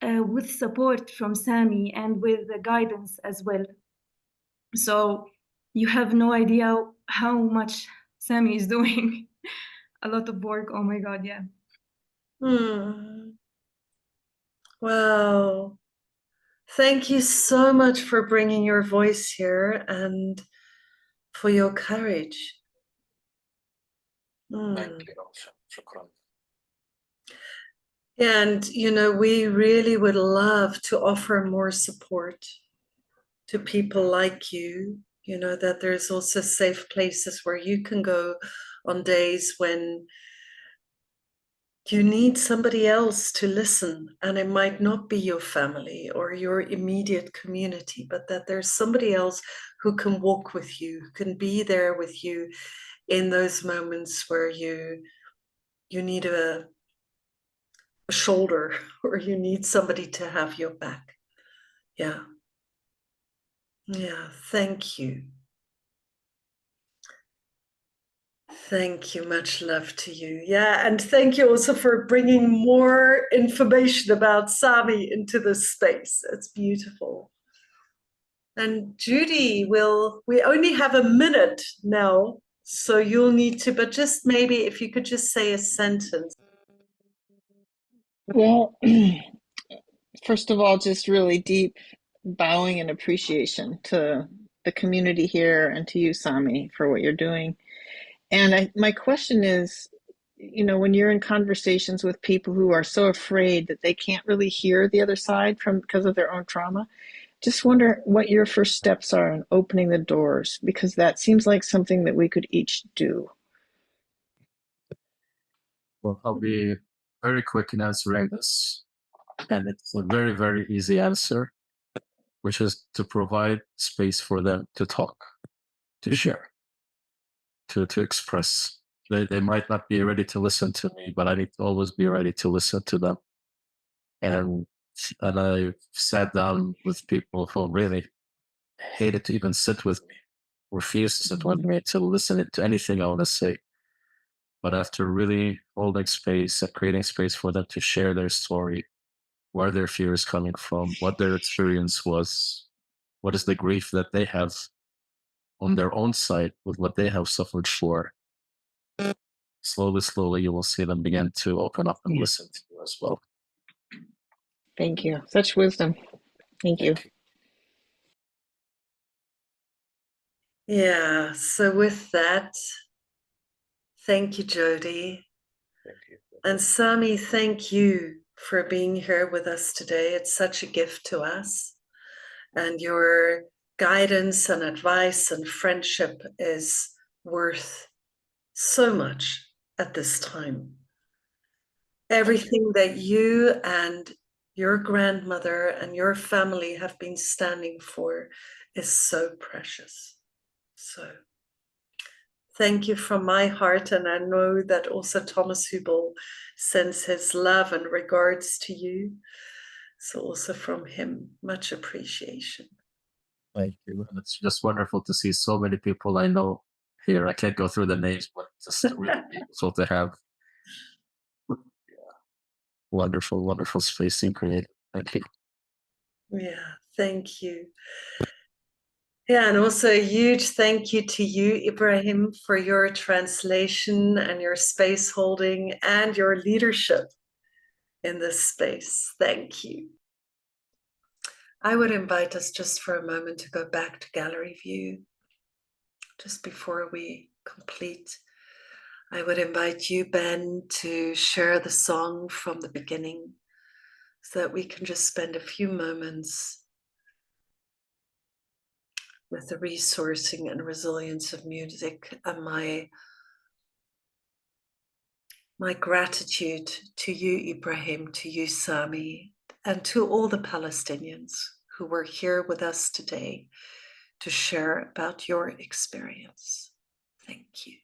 with support from Sami and with the guidance as well. So you have no idea how much Sami is doing. A lot of work. Oh my God, yeah. Wow. Thank you so much for bringing your voice here and for your courage. Thank you. Shukran. And, you know, we really would love to offer more support to people like you You know, that there's also safe places where you can go on days when you need somebody else to listen, and it might not be your family or your immediate community, but that there's somebody else who can walk with you, who can be there with you in those moments where you need a shoulder or you need somebody to have your back. Yeah. Yeah, thank you. Thank you. Much love to you. Yeah, and thank you also for bringing more information about Sami into this space. It's beautiful. And Judy, we only have a minute now, so you'll need to, but just maybe if you could just say a sentence. Well, first of all, just really deep bowing and appreciation to the community here and to you, Sami, for what you're doing. And my question is, you know, when you're in conversations with people who are so afraid that they can't really hear the other side because of their own trauma, just wonder what your first steps are in opening the doors, because that seems like something that we could each do. Well, I'll be very quick in answering this. And it's a very, very easy answer, which is to provide space for them to talk, to share, to express. They might not be ready to listen to me, but I need to always be ready to listen to them. And I sat down with people who really hated to even sit with me, refused to sit with me, to listen to anything I want to say. But after really holding space and creating space for them to share their story, where their fear is coming from, what their experience was, what is the grief that they have on their own side with what they have suffered for, slowly, you will see them begin to open up and listen to you as well. Thank you. Such wisdom. Thank you. Yeah, so with that, thank you, Jody. Thank you. And Sami, thank you for being here with us today. It's such a gift to us. And your guidance and advice and friendship is worth so much at this time. Everything that you and your grandmother and your family have been standing for is so precious. So thank you from my heart, and I know that also Thomas Hubel sends his love and regards to you. So also from him, much appreciation. Thank you. And it's just wonderful to see so many people I know here. I can't go through the names, but just really beautiful to have. Yeah. Wonderful space you created. Thank you. Yeah, thank you. Yeah, and also a huge thank you to you, Ibrahim, for your translation and your space holding and your leadership in this space. Thank you. I would invite us just for a moment to go back to gallery view. Just before we complete, I would invite you, Ben, to share the song from the beginning so that we can just spend a few moments with the resourcing and resilience of music and my gratitude to you, Ibrahim, to you, Sami, and to all the Palestinians who were here with us today to share about your experience. Thank you.